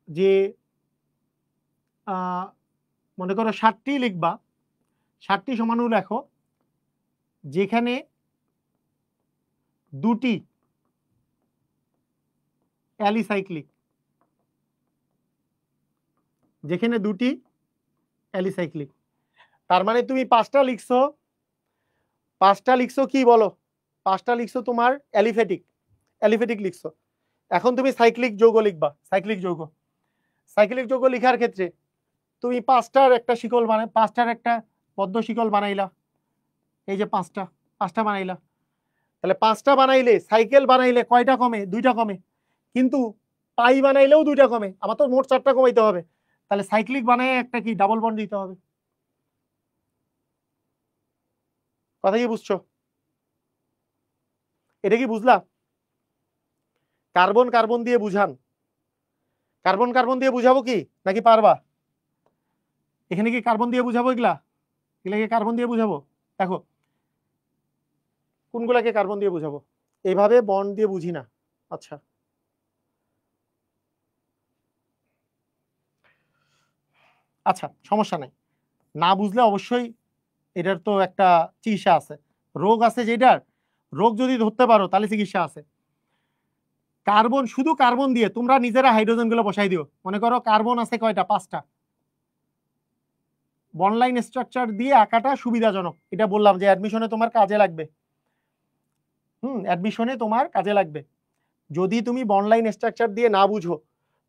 যে মনে করো 60টি লিখবা, 60টি সমান লেখো যেখানে 2টি অ্যালিসাইক্লিক, যেখানে 2টি অ্যালিসাইক্লিক, তার মানে তুমি 5টা লিখছো, 5টা লিখছো কি বলো? 5টা লিখছো তোমার অ্যালিফেটিক, অ্যালিফেটিক লিখছো। এখন তুমি সাইক্লিক যৌগ লিখবা, সাইক্লিক যৌগ, সাইক্লিক যৌগ লেখার ক্ষেত্রে তুমি 5টার একটা শিকল বানাই, 5টার একটা পদ্ম শিকল বানাইলা, এই যে 5টা, 5টা বানাইলা, তাহলে 5টা বানাইলে সাইকেল বানাইলে কয়টা কমে? 2টা কমে, কিন্তু পাই বানাইলেও 2টা কমে, আমার তো মোট 4টা কমাইতে হবে, তাহলে সাইক্লিক বানায় একটা কি ডাবল বন্ড দিতে হবে। কথা কি বুঝছো? এটা কি বুঝলা? কার্বন কার্বন দিয়ে বুঝান, কার্বন কার্বন দিয়ে বুঝাবো কি নাকি পারবা? এখানে কি কার্বন দিয়ে বুঝাবো? এগুলা এগুলাকে কার্বন দিয়ে বুঝাবো? দেখো কোনগুলাকে কার্বন দিয়ে বুঝাবো, এইভাবে বন্ড দিয়ে বুঝি না। আচ্ছা, আচ্ছা, সমস্যা নাই, না বুঝলে অবশ্যই এটার তো একটা চিকিৎসা আছে, রোগ আছে, যেটার রোগ যদি ধরতে পারো তাহলে চিকিৎসা আছে। কার্বন, শুধু কার্বন দিয়ে তোমরা নিজেরা হাইড্রোজেন গুলো বসাই দিও, মনে করো কার্বন আছে কয়টা? 5টা। বনলাইন স্ট্রাকচার দিয়ে আঁকাটা সুবিধাজনক, এটা বললাম যে অ্যাডমিশনে তোমার কাজে লাগবে। অ্যাডমিশনে তোমার কাজে লাগবে। যদি তুমি বনলাইন স্ট্রাকচার দিয়ে না বুঝো,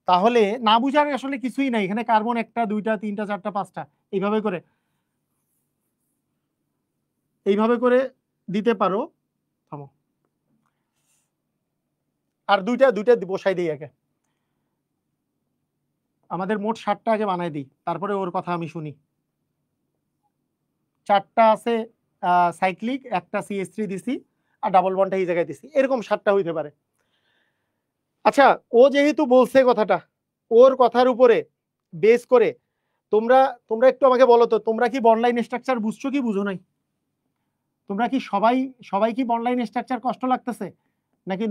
তাহলে না বুঝার আসলে কিছুই নাই, এখানে কার্বন 1টা 2টা 3টা 4টা 5টা এইভাবে করে, এইভাবে করে দিতে পারো। থামো, আর দুইটা দুইটা বসাই দিই আগে, আমাদের মোট 7টা আগে বানাই দিই, তারপরে ওর কথা আমি শুনি। 4টা আছে সাইক্লিক, একটা CH3 দিছি, আর ডাবল বন্ডটা এই জায়গায় দিছি, এরকম 7টা হইতে পারে। আচ্ছা, ও যেহেতু বলছে কথাটা, ওর কথার উপরে বেস করে তোমরা তোমরা একটু আমাকে বলো তো, তোমরা কি বন্ডলাইন স্ট্রাকচার বুঝছো কি বুঝো নাই? তোমরা কি সবাই সবাই কি বন্ডলাইন স্ট্রাকচার কষ্ট লাগতেছে, নাকি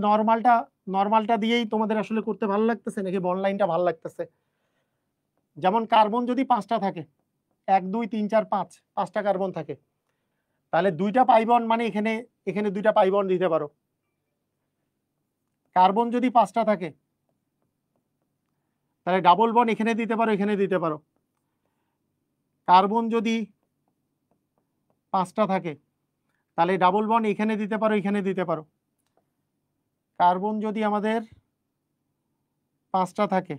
নর্মালটা দিয়েই তোমাদের আসলে করতে ভালো লাগতেছে, নাকি বন্ডলাইনটা ভালো লাগতেছে? যেমন কার্বন যদি 5টা থাকে, 1 2 3 4 5, 5টা কার্বন থাকে, তাহলে 2টা পাই বন্ড মানে এখানে এখানে 2টা পাই বন্ড দিতে পারো। কার্বন যদি 5টা থাকে, তাহলে ডাবল বন্ড এখানে দিতে পারো, এখানে দিতে পারো। কার্বন যদি 5টা থাকে, তাহলে ডাবল বন্ড এখানে দিতে পারো, এখানে দিতে পারো। কার্বন যদি আমাদের 5টা থাকে,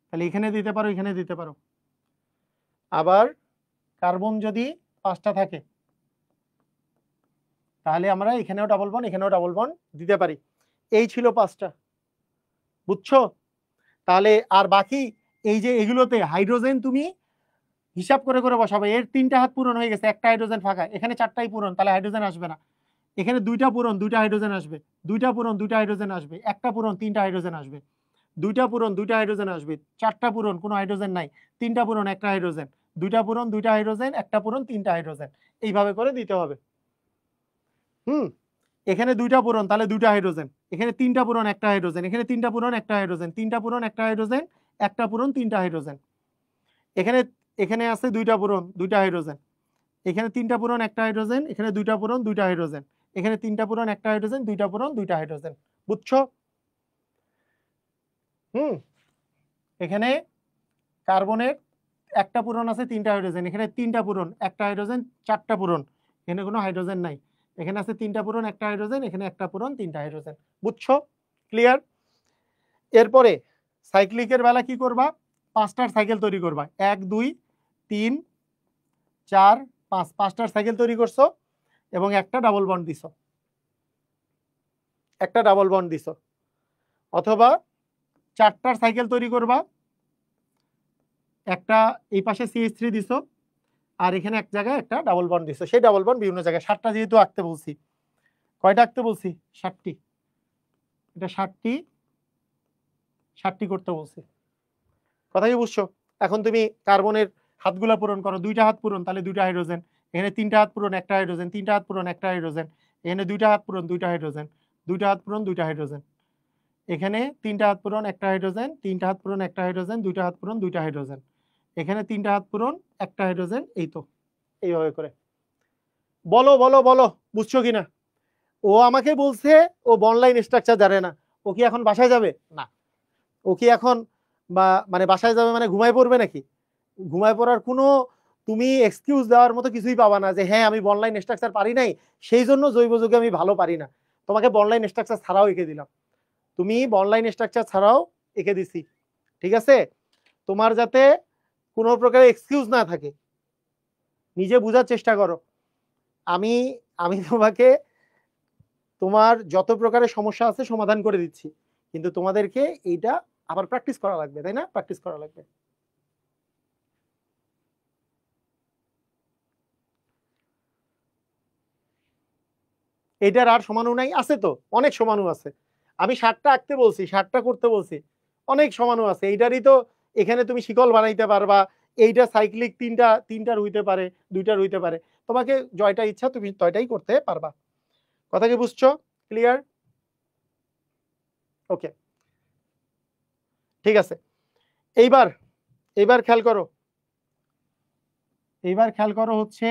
তাহলে এখানে দিতে পারো, এখানে দিতে পারো। আবার কার্বন যদি 5টা থাকে, তাহলে আমরা এখানেও ডাবল বন্ড, এখানেও ডাবল বন্ড দিতে পারি। এই ছিল 5টা, বুঝছো? তাহলে আর বাকি এই যে এগুলোতে হাইড্রোজেন তুমি হিসাব করে করে বসাবে। এর 3টা হাত পূরণ হয়ে গেছে, একটা হাইড্রোজেন ফাঁকা, এখানে 4টাই পূরণ, তাহলে হাইড্রোজেন আসবে না। এখানে 2টা পূরণ, 2টা হাইড্রোজেন আসবে, 2টা পূরণ, 2টা হাইড্রোজেন আসবে, একটা পূরণ, 3টা হাইড্রোজেন আসবে, 2টা পূরণ, 2টা হাইড্রোজেন আসবে, 4টা পূরণ, কোনো হাইড্রোজেন নাই, 3টা পূরণ, একটা হাইড্রোজেন, 2টা পূরণ, 2টা হাইড্রোজেন, একটা পূরণ, 3টা হাইড্রোজেন, এইভাবে করে দিতে হবে। এখানে 2টা পূরণ, তাহলে 2টা হাইড্রোজেন, এখানে 3টা পূরণ, একটা হাইড্রোজেন, এখানে 3টা পূরণ, একটা হাইড্রোজেন, 3টা পূরণ, একটা হাইড্রোজেন, একটা পূরণ, 3টা হাইড্রোজেন। এখানে এখানে আছে 2টা পূরণ, 2টা হাইড্রোজেন, এখানে 3টা পূরণ, একটা হাইড্রোজেন, এখানে 2টা পূরণ, 2টা হাইড্রোজেন, এখানে 3টা পূরণ, একটা হাইড্রোজেন, 2টা পূরণ, 2টা হাইড্রোজেন। বুঝছো? এখানে কার্বনের একটা পূরণ আছে, 3টা হাইড্রোজেন, এখানে 3টা পূরণ, একটা হাইড্রোজেন, 4টা পূরণ, এখানে কোনো হাইড্রোজেন নাই, এখানে আছে 3টা পূরণ, একটা হাইড্রোজেন, এখানে একটা পূরণ, 3টা হাইড্রোজেন। বুঝছো? ক্লিয়ার? এরপরে সাইক্লিকের বেলা কি করবা? 5টার সাইকেল তৈরি করবা, 1 2 3 4 5, 5টার সাইকেল তৈরি করছো এবং একটা ডাবল বন্ড দিছো, একটা ডাবল বন্ড দিছো। অথবা 4টার সাইকেল তৈরি করবা, একটা এই পাশে CH3 দিছো, আর এখানে এক জায়গায় একটা ডাবল বন্ড দিছো, সেই ডাবল বন্ড বিভিন্ন জায়গায়। 7টা যেহেতু আঁকতে বলছি, কয়টা আঁকতে বলছি? 7টি। এটা 7টি করতে বলছি। কথা কি বুঝছো? এখন তুমি কার্বনের হাতগুলা পূরণ করো, 2টা হাত পূরণ, তাহলে 2টা হাইড্রোজেন, এখানে 3টা হাত পূরণ, একটা হাইড্রোজেন, 3টা হাত পূরণ, একটা হাইড্রোজেন, এখানে 2টা হাত পূরণ, 2টা হাইড্রোজেন, 2টা হাত পূরণ, 2টা হাইড্রোজেন, এখানে 3টা হাত পূরণ, একটা হাইড্রোজেন, 3টা হাত পূরণ, একটা হাইড্রোজেন, 2টা হাত পূরণ, 2টা হাইড্রোজেন, এখানে 3টা হাত পূরণ, একটা হাইড্রোজেন। এই তো এইভাবে করে বলো বলো বলো, বুঝছো কিনা? ও আমাকে বলছে ও বনলাইন স্ট্রাকচার জানে না। ও কি এখন বাসায় যাবে? না। ও কি এখন মানে বাসায় যাবে মানে ঘুমায় পড়বে নাকি? ঘুমায় পড়ার কোনো তুমি এক্সকিউজ দেওয়ার মতো কিছুই পাবা না যে হ্যাঁ আমি বনলাইন স্ট্রাকচার পারি নাই, সেই জন্য জৈব যুগে আমি ভালো পারি না। তোমাকে বনলাইন স্ট্রাকচার ছাড়াও এঁকে দিলাম, তুমি বনলাইন স্ট্রাকচার ছাড়াও এঁকে দিছি, ঠিক আছে? তোমার যাতে কোনো প্রকার এক্সকিউজ না থাকে, নিজে বোঝার চেষ্টা করো। আমি আমি তোমাকে তোমার যত প্রকারের সমস্যা আছে সমাধান করে দিচ্ছি, কিন্তু তোমাদেরকে এইটা আবার প্র্যাকটিস করা লাগবে, তাই না? প্র্যাকটিস করা লাগবে। এটার আর সমানু নাই? আছে তো, অনেক সমানু আছে। আমি 7টা আঁকতে বলছি, 7টা করতে বলছি, অনেক সমানু আছে। এইটারই তো এখানে তুমি শিকল বানাইতে পারবা, এইটা সাইক্লিক তিনটার হইতে পারে, 2টার হইতে পারে, তোমাকে জয়টা ইচ্ছা তুমি তয়টাই করতে পারবা। কথা কি বুঝছো? ক্লিয়ার? ওকে, ঠিক আছে। এইবার এইবার খেয়াল করো, এইবার খেয়াল করো হচ্ছে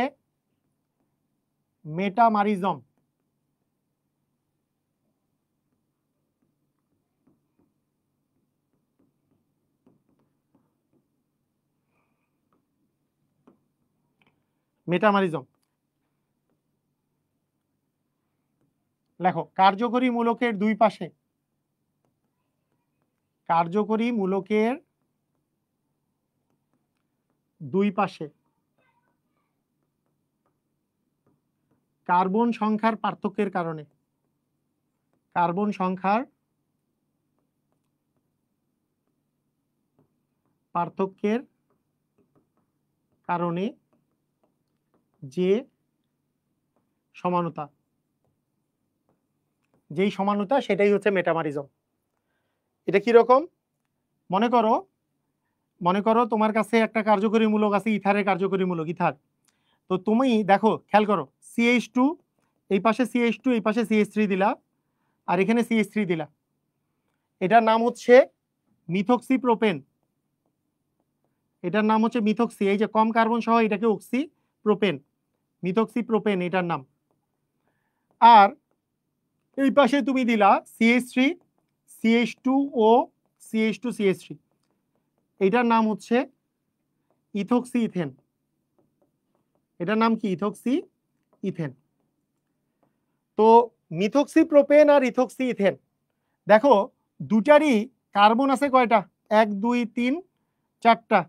মেটামারিজম। মেটামারিজম লেখো, কার্যকরী মূলকের দুই পাশে, কার্যকরী মূলকের দুই পাশে কার্বন সংখ্যার পার্থক্যের কারণে, কার্বন সংখ্যার পার্থক্যের কারণে যে সমানতা, যেই সমানতা সেটাই হচ্ছে মেটামারিজম। এটা কি রকম? মনে করো তোমার কাছে একটা কার্যকরী মূলক আছে, ইথারের কার্যকরী মূলক ইথার। তো তুমি দেখো, খেয়াল করো, CH2 এই পাশে CH2, এই পাশে CH3 দিলা, আর এখানে CH3 দিলা। এটার নাম হচ্ছে মিথক্সি প্রোপেন। এটার নাম হচ্ছে মিথক্সি, এই যে কম কার্বন সহ এটাকে অক্সি প্রোপেন, মিথক্সি প্রোপেন এটার নাম। আর এই পাশে তুমি দিলা CH3, CH2O, CH2, CH3, এটার নাম হচ্ছে ইথক্সি ইথেন। এটার নাম কি? Ethoxy ethane. তো মিথক্সি প্রোপেন আর ইথক্সি ইথেন, দেখো দুটারই কার্বন আছে কয়টা? 1 2 3 4টা।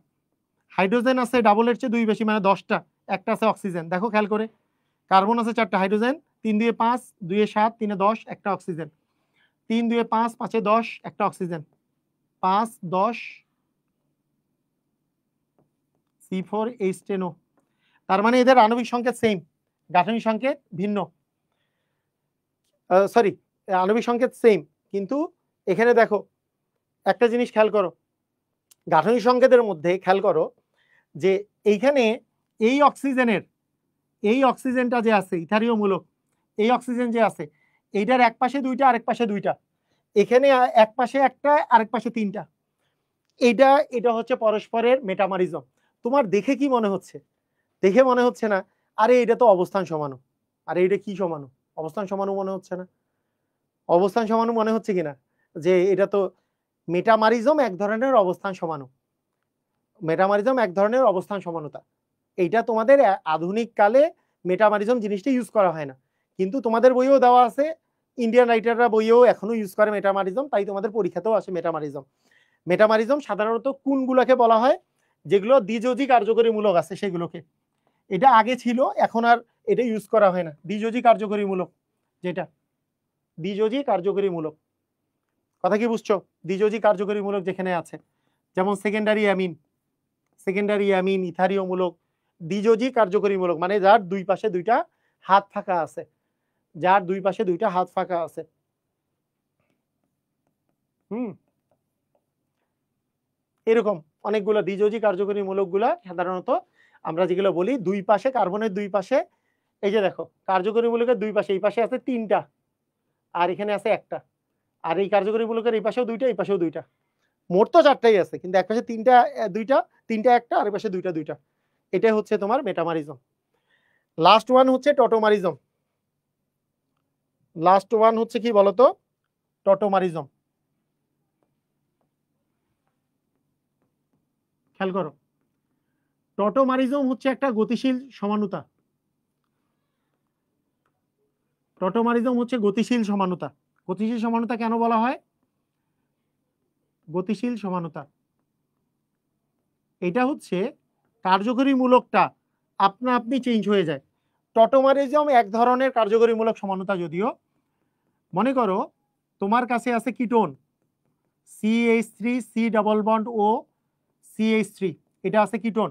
হাইড্রোজেন আছে ডাবলের চেয়ে 2 বেশি, মানে 10টা। একটা আছে অক্সিজেন। দেখো খেয়াল করে, কার্বন আছে 4টা, হাইড্রোজেন 3 2 5, 2 7, 3 10, একটা অক্সিজেন, 3 2 5, 5 10, একটা অক্সিজেন, 5 10 C4H10O। তার মানে এদের আণবিক সংকেত সেম, গাঠনিক সংকেত ভিন্ন। সরি, আণবিক সংকেত সেম, কিন্তু এখানে দেখো একটা জিনিস খেয়াল করো, গাঠনিক সংকেতের মধ্যে খেয়াল করো যে এইখানে এই অক্সিজেনটা যে আছে ইথারীয় মূলক, এই অক্সিজেন যে আছে এইটার এক পাশে 2টা, আরেক পাশে 2টা। এখানে এক পাশে একটা, আরেক পাশে 3টা। এটা হচ্ছে পরস্পরের মেটামারিজম। তোমার দেখে কি মনে হচ্ছে? দেখে মনে হচ্ছে না আরে এটা তো অবস্থান সমাণু? আরে এটা কি সমাণু? অবস্থান সমাণু মনে হচ্ছে না? অবস্থান সমাণু মনে হচ্ছে কিনা? যে এটা তো মেটামারিজম এক ধরনের অবস্থান সমাণু, মেটামারিজম এক ধরনের অবস্থান সমানতা। এইটা তোমাদের আধুনিক কালে মেটামারিজম জিনিসটা ইউজ করা হয় না, কিন্তু তোমাদের বইয়েও দেওয়া আছে, ইন্ডিয়ান রাইটাররা বইয়েও এখনো ইউজ করে মেটামারিজম, তাই তোমাদের পরীক্ষাতেও আসে মেটামারিজম। মেটামারিজম সাধারণত কোনগুলোকে বলা হয়? যেগুলো দ্বিযোজী কার্যকরী মূলক আছে সেগুলোকে। এটা আগে ছিল, এখন আর এটা ইউজ করা হয় না। দ্বিযোজী কার্যকরী মূলক, যেটা দ্বিযোজী কার্যকরী মূলক, কথা কি বুঝছো? দ্বিযোজী কার্যকরী মূলক যেখানে আছে, যেমন সেকেন্ডারি অ্যামিন, ইথারীয় মূলক। দ্বিযোজী কার্যকরী মূলক মানে যার দুই পাশে 2টা হাত ফাঁকা আছে, যার দুই পাশে 2টা হাত ফাঁকা আছে। এরকম অনেকগুলো দ্বিযোজী কার্যকরী মূলকগুলা সাধারণত আমরা যেগুলো বলি দুই পাশে, কার্বনের দুই পাশে, এই যে দেখো কার্যকরী মূলকের দুই পাশে, এই পাশে আছে 3টা আর এখানে আছে একটা, আর এই কার্যকরী মূলকের এই পাশেও 2টা, এই পাশেও 2টা, মোট তো 4টাই আছে, কিন্তু এক পাশে 3টা 2টা, 3টা একটা, আর এই পাশে 2টা 2টা। এটা হচ্ছে তোমার মেটামারিজম। লাস্ট ওয়ান হচ্ছে টটোমারিজম। লাস্ট ওয়ান হচ্ছে কি বলতো? টটোমারিজম। খেয়াল করো, টটোমারিজম হচ্ছে একটা গতিশীল সমানুতা। টটোমারিজম হচ্ছে গতিশীল সমানুতা। গতিশীল সমানুতা কেন বলা হয়? গতিশীল সমানুতা এটা হচ্ছে কার্যকরী মূলকটা আপনা আপনি চেঞ্জ হয়ে যায়। টটোমারিজম এক ধরনের কার্যকরী মূলক সমানুতা, যদিও মনে করো তোমার কাছে আছে ketone CH3, C double bond O CH3, এটা আছে কিটোন।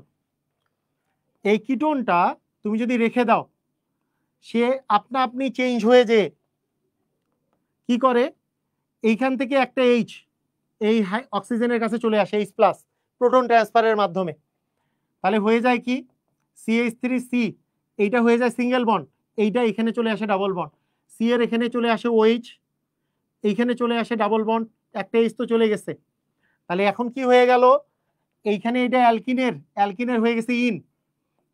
এই কিটোনটা তুমি যদি রেখে দাও, সে আপনা আপনি চেঞ্জ হয়ে যে কি করে, এইখান থেকে একটা H এই অক্সিজেনের কাছে চলে আসে, H প্লাস, প্রোটন ট্রান্সফারের মাধ্যমে। তাহলে হয়ে যায় কি, CH3C, এইটা হয়ে যায় সিঙ্গেল বন্ড, এইটা এখানে চলে আসে ডাবল বন্ড, সি এর এখানে চলে আসে OH, এইখানে চলে আসে ডাবল বন্ড, একটা H তো চলে গেছে। তাহলে এখন কি হয়ে গেল, এইখানে এটা অ্যালকিনের হয়ে গেছে ইন,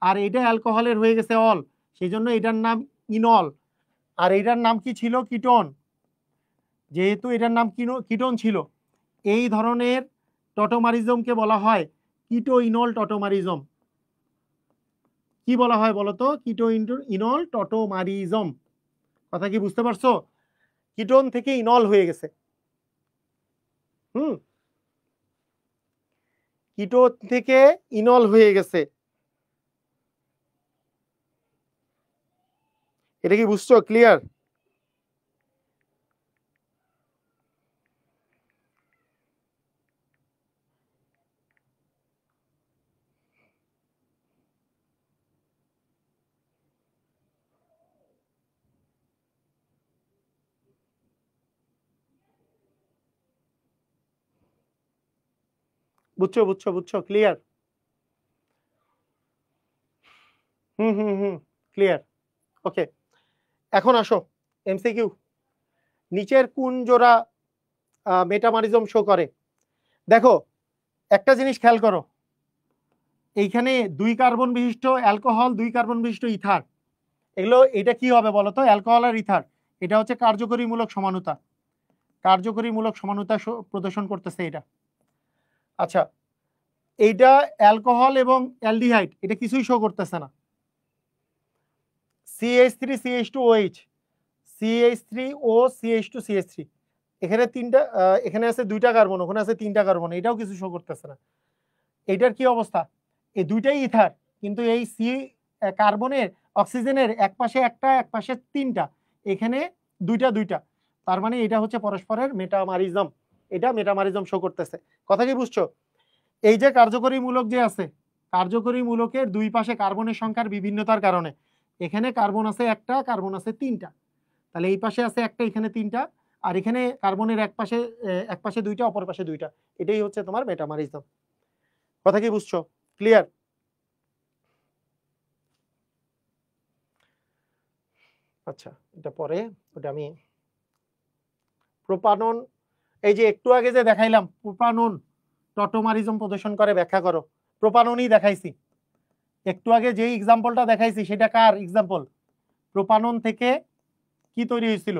আর এটা অ্যালকোহলের হয়ে গেছে অল, সেই জন্য এটার নাম ইনল। আর এটার নাম কি ছিল? কিটোন। যেহেতু এটার নাম কিটোন ছিল, এই ধরনের টটোমারিজমকে বলা হয় কিটো ইনল টটোমারিজম। কি বলা হয় বলতো? কিটো ইনল টটোমারিজম। কথা কি বুঝতে পারছো? কিটোন থেকে ইনল হয়ে গেছে। কিটো থেকে ইনল হয়ে গেছে, এটা কি বুঝছো? ক্লিয়ার? বুঝছো বুঝছো বুঝছো, ক্লিয়ার? ক্লিয়ার। ওকে, এখন আসো এমসিকিউ। নিচের কোন জোড়া মেটামারিজম শো করে? দেখো একটা জিনিস খেয়াল করো, এইখানে 2 কার্বন বিশিষ্ট অ্যালকোহল, 2 কার্বন বিশিষ্ট ইথার, এগুলো এটা কি হবে বলো তো? অ্যালকোহল আর ইথার, এটা হচ্ছে কার্যকরীমূলক সমানুতা, কার্যকরীমূলক সমানুতা প্রদর্শন করতেছে এটা। আচ্ছা, এইটা অ্যালকোহল এবং অ্যালডিহাইড, এটা কিছুই শো করতেছে না। CH3 CH2OH, CH3O CH2 CH3, এখানে তিনটা, এখানে আছে 2টা কার্বন, ওখানে আছে 3টা কার্বন, এটাও কিছু শো করতেছে না। এটার কি অবস্থা? এই দুইটাই ইথার, কিন্তু এই সি কার্বনের অক্সিজেনের এক পাশে একটা, এক পাশে 3টা, এখানে 2টা 2টা, তার মানে এটা হচ্ছে পরস্পরের মেটামারিজম, এটা মেটামারিজম শো করতেছে। কথা কি বুঝছো? এই যে কার্যকরী মূলক যে আছে, কার্যকরী মূলকের দুই পাশে কার্বনের সংখ্যার বিভিন্নতার কারণে এখানে কার্বন আছে একটা, কার্বন আছে 3টা, তাহলে এই পাশে আছে একটা, এখানে 3টা, আর এখানে কার্বনের এক পাশে 2টা, অপর পাশে 2টা, এটাই হচ্ছে তোমার মেটামারিজম। কথা কি বুঝছো? ক্লিয়ার? আচ্ছা, এটা পরে, ওটা আমি প্রোপানন, এই যে একটু আগে যে দেখাইলাম প্রোপানন টটোমারিজম প্রদর্শন করে, ব্যাখ্যা করো। প্রোপাননই দেখাইছি একটু আগে, যেই এক্সাম্পলটা দেখাইছি সেটা কার এক্সাম্পল? প্রোপানন থেকে কি তৈরি হয়েছিল?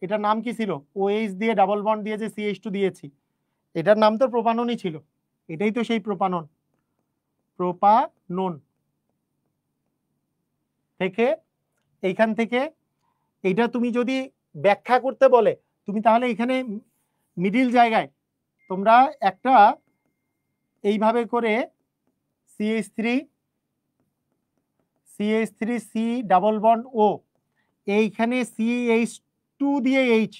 এটার নাম কি ছিল? OH দিয়ে ডাবল বন্ড দিয়ে যে CH2 দিয়েছি, এটার নাম তো প্রোপাননই ছিল, এটাই তো সেই প্রোপানন। প্রোপানন থেকে, এইখান থেকে, এইটা তুমি যদি ব্যাখ্যা করতে বলে, তুমি তাহলে এখানে মিডিল জায়গায় তোমরা একটা এইভাবে করে CH3 C double bond O, এইখানে CH2 দিয়ে H,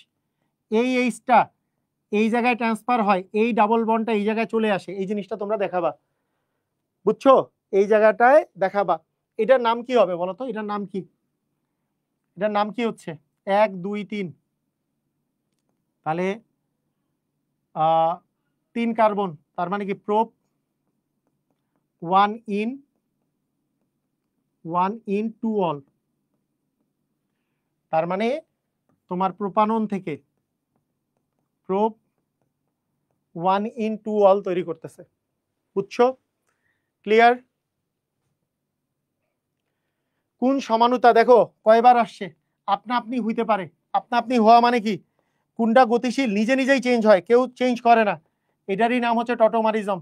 এই Hটা এই জায়গায় ট্রান্সফার হয়, এই ডাবল বন্ডটা এই জায়গায় চলে আসে, এই জিনিসটা তোমরা দেখাবা, বুঝছো? এই জায়গাটায় দেখাবা। এটার নাম কি হবে বলো তো? এটার নাম কি? এটার নাম কি হচ্ছে? 1 2 3, তাহলে 3 কার্বন, তার মানে কি প্রোপ 1 in 2 অল, তার মানে তোমার প্রোপানন থেকে প্রোপ 1 in 2 অল তৈরি করতেছে, বুঝছো? ক্লিয়ার? কোন সমানুতা দেখো কয়বার আসছে? আপনা আপনি হইতে পারে। আপনা আপনি হওয়া মানে কি? কোনটা গতিশীল নিজে নিজেই চেঞ্জ হয়, কেউ চেঞ্জ করে না, এটারই নাম হচ্ছে টটোমারিজম।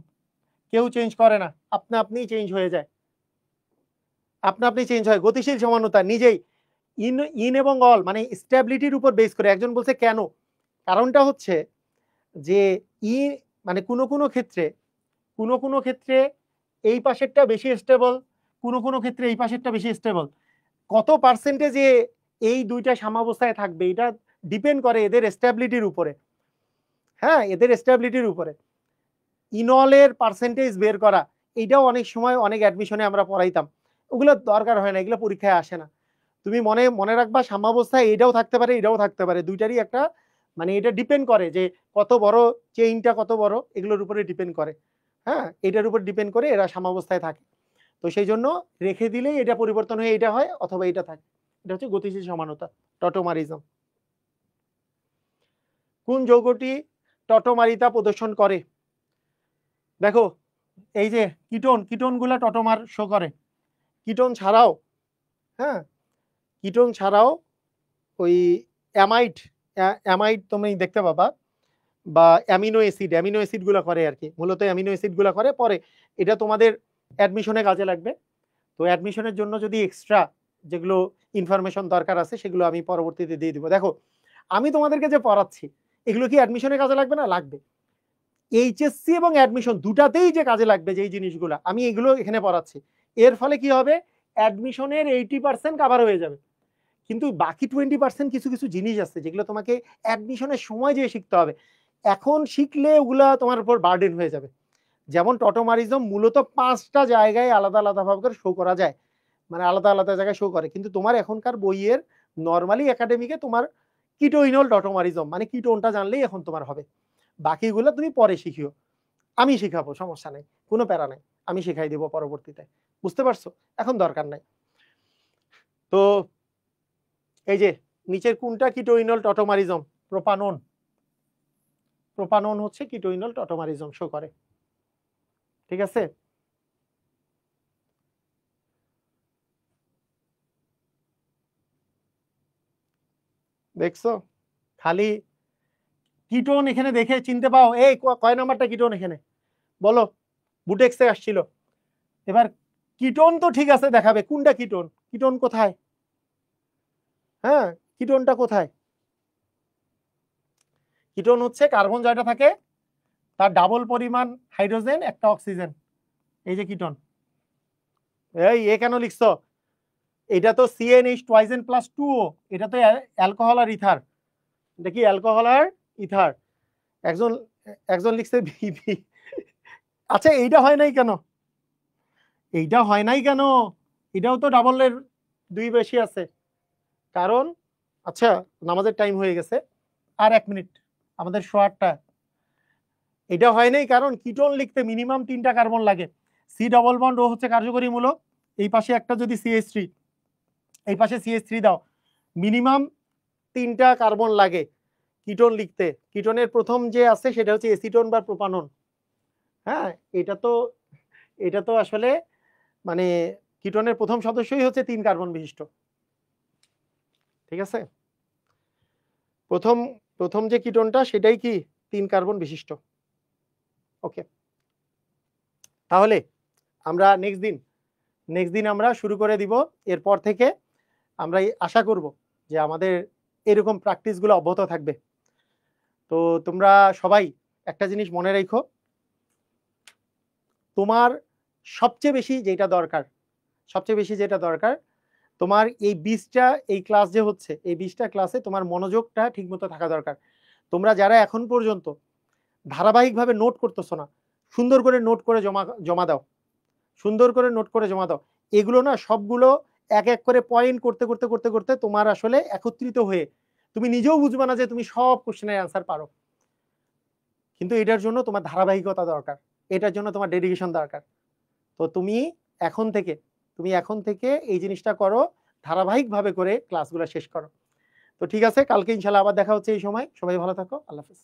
কেউ চেঞ্জ করে না, আপনা আপনি চেঞ্জ হয়ে যায়, আপনা আপনি চেঞ্জ হয়। গতিশীল সমানুতা নিজেই ইন ইন এবং অল, মানে স্ট্যাবিলিটির উপর বেস করে। একজন বলছে কেন? কারণটা হচ্ছে যে ই মানে কোনো কোনো ক্ষেত্রে এই পাশেরটা বেশি স্টেবল, কোনো কোনো ক্ষেত্রে এই পাশেরটা বেশি স্টেবল। কত পার্সেন্টেজে এই দুইটা সাম্যাবস্থায় থাকবে এটা ডিপেন্ড করে এদের স্ট্যাবিলিটির উপরে। হ্যাঁ, এদের স্ট্যাবিলিটির উপরে ইনলের পার্সেন্টেজ বের করা, এইটাও অনেক সময় অনেক অ্যাডমিশনে আমরা পড়াইতাম, ওগুলো দরকার হয় না, এগুলো পরীক্ষায় আসে না। তুমি মনে মনে রাখবা সাম্যাবস্থায় এটাও থাকতে পারে, এটাও থাকতে পারে, দুইটারই একটা, মানে এটা ডিপেন্ড করে যে কত বড় চেইনটা, কত বড়, এগুলোর উপরে ডিপেন্ড করে। হ্যাঁ, এটার উপর ডিপেন্ড করে এরা সাম্যাবস্থায় থাকে। তো সেই জন্য রেখে দিলেই এটা পরিবর্তন হয়ে এটা হয়, অথবা এটা থাকে। এটা হচ্ছে গতিশীল সমানুতা, টটোমারিজম। কোন যৌগটি টটোমারিতা প্রদর্শন করে? দেখো এই যে কিটোন গুলা টটোমার শো করে। কিটোন ছাড়াও, হ্যাঁ, কিটোন ছাড়াও ওই অ্যামাইড, অ্যামাইড তুমি দেখতে পাবা, বা অ্যামিনো অ্যাসিড গুলা করে আর কি, মূলত অ্যামিনো অ্যাসিড গুলা করে। পরে এটা তোমাদের অ্যাডমিশনে কাজে লাগবে। তো অ্যাডমিশনের জন্য যদি এক্সট্রা যেগুলো ইনফরমেশন দরকার আছে সেগুলো আমি পরবর্তীতে দিয়ে দিব। দেখো আমি তোমাদেরকে যে পড়াচ্ছি এগুলো কি অ্যাডমিশনে কাজে লাগবে না? লাগবে। এইচএসসি এবং অ্যাডমিশন দুটাতেই যে কাজে লাগবে যেই জিনিসগুলো আমি এগুলো এখানে পড়াচ্ছি, এর ফলে কি হবে? অ্যাডমিশনের 80% কাভার হয়ে যাবে। কিন্তু বাকি 20% কিছু কিছু জিনিস আছে যেগুলো তোমাকে অ্যাডমিশনের সময় যেয়ে শিখতে হবে। এখন শিখলে ওগুলা তোমার উপর বার্ডেন হয়ে যাবে। যেমন টটোমারিজম মূলত 5টা জায়গায় আলাদা আলাদা ভাবে করে শো করা যায়, মানে আলাদা আলাদা জায়গায় শো করে। কিন্তু তোমার এখনকার বইয়ের নর্মালি একাডেমিকে তোমার কিটোইনল টটোমারিজম, মানে কিটোনটা জানলেই এখন তোমার হবে, বাকিগুলো তুমি পরে শিখিও। আমি শিখাবো, সমস্যা নেই, কোনো প্যারা নাই, আমি শিখাই দিব পরবর্তীতে। বুঝতে পারছো? এখন দরকার নাই। তো এই যে নিচের কোনটা কিটোইনল টটোমারিজম? প্রোপানন। প্রোপানন হচ্ছে কিটোইনল টটোমারিজম শো করে। ঠিক আছে? দেখছো? খালি কিটোন এখানে দেখে চিনতে পাও? এই কয় নাম্বারটা কিটোন এখানে বলো? বুটেক্সে আসছিল। এবার কিটোন তো ঠিক আছে দেখাবে, কোনটা কিটোন? কিটোন কোথায়? হ্যাঁ, কিটোনটা কোথায়? কিটোন হচ্ছে কার্বন জয়টা থাকে, তার ডাবল পরিমাণ হাইড্রোজেন, একটা অক্সিজেন। এই যে কিটোন। এই এ কেন লিখছো? এটা তো CnH টুয়াইজেন প্লাস 2O, এটা তো অ্যালকোহল আর ইথার। এটা কি অ্যালকোহল আর ইথার? একজন একজন লিখছে বিবি। আচ্ছা এইটা হয় নাই কেন? এইটা হয় নাই কেন? এটাও তো ডাবলের 2 বেশি আছে। কারণ আচ্ছা, নামাজের টাইম হয়ে গেছে, আর 1 মিনিট আমাদের শোয়ারটা। এটা হয় নাই কারণ কিটোন লিখতে মিনিমাম 3টা কার্বন লাগে। সি ডবল বন্ড ও হচ্ছে কার্যকরী মূলক, এই পাশে একটা যদি CH3, এই পাশে CH3 দাও, মিনিমাম 3টা কার্বন লাগে কিটোন লিখতে। কিটোনের প্রথম যে আছে সেটা হচ্ছে এসিটোন বা প্রোপানন। হ্যাঁ, এটা তো আসলে মানে কিটোনের প্রথম সদস্যই হচ্ছে 3 কার্বন বিশিষ্ট। ঠিক আছে? প্রথম প্রথম যে কিটোনটা সেটাই কি 3 কার্বন বিশিষ্ট। ওকে, তাহলে আমরা নেক্সট দিন আমরা শুরু করে দিব। এরপর থেকে আমরা আশা করব যে আমাদের এরকম প্র্যাকটিসগুলো অব্যাহত থাকবে। তো তোমরা সবাই একটা জিনিস মনে রেখো, তোমার সবচেয়ে বেশি যেটা দরকার, তোমার এই 20টা এই ক্লাস যে হচ্ছে, এই 20টা ক্লাসে তোমার মনোযোগটা ঠিকমতো থাকা দরকার। তোমরা যারা এখন পর্যন্ত ধারাবাহিকভাবে নোট করতেছো না, সুন্দর করে নোট করে জমা দাও, সুন্দর করে নোট করে জমা দাও। এগুলো না সবগুলো এক এক করে পয়েন্ট করতে করতে করতে করতে তোমার আসলে একত্রিত হয়ে তুমি নিজেও বুঝবে না যে তুমি সব কোশ্চেনের অ্যান্সার পারো। কিন্তু এটার জন্য তোমার ধারাবাহিকতা দরকার, এটার জন্য তোমার ডেডিকেশন দরকার। তো তুমি এখন থেকে এই জিনিসটা করো, ধারাবাহিকভাবে করে ক্লাসগুলো শেষ করো। তো ঠিক আছে, কালকে ইনশাআল্লাহ আবার দেখা হচ্ছে এই সময়। সবাই ভালো থাকো, আল্লাহ হাফেজ।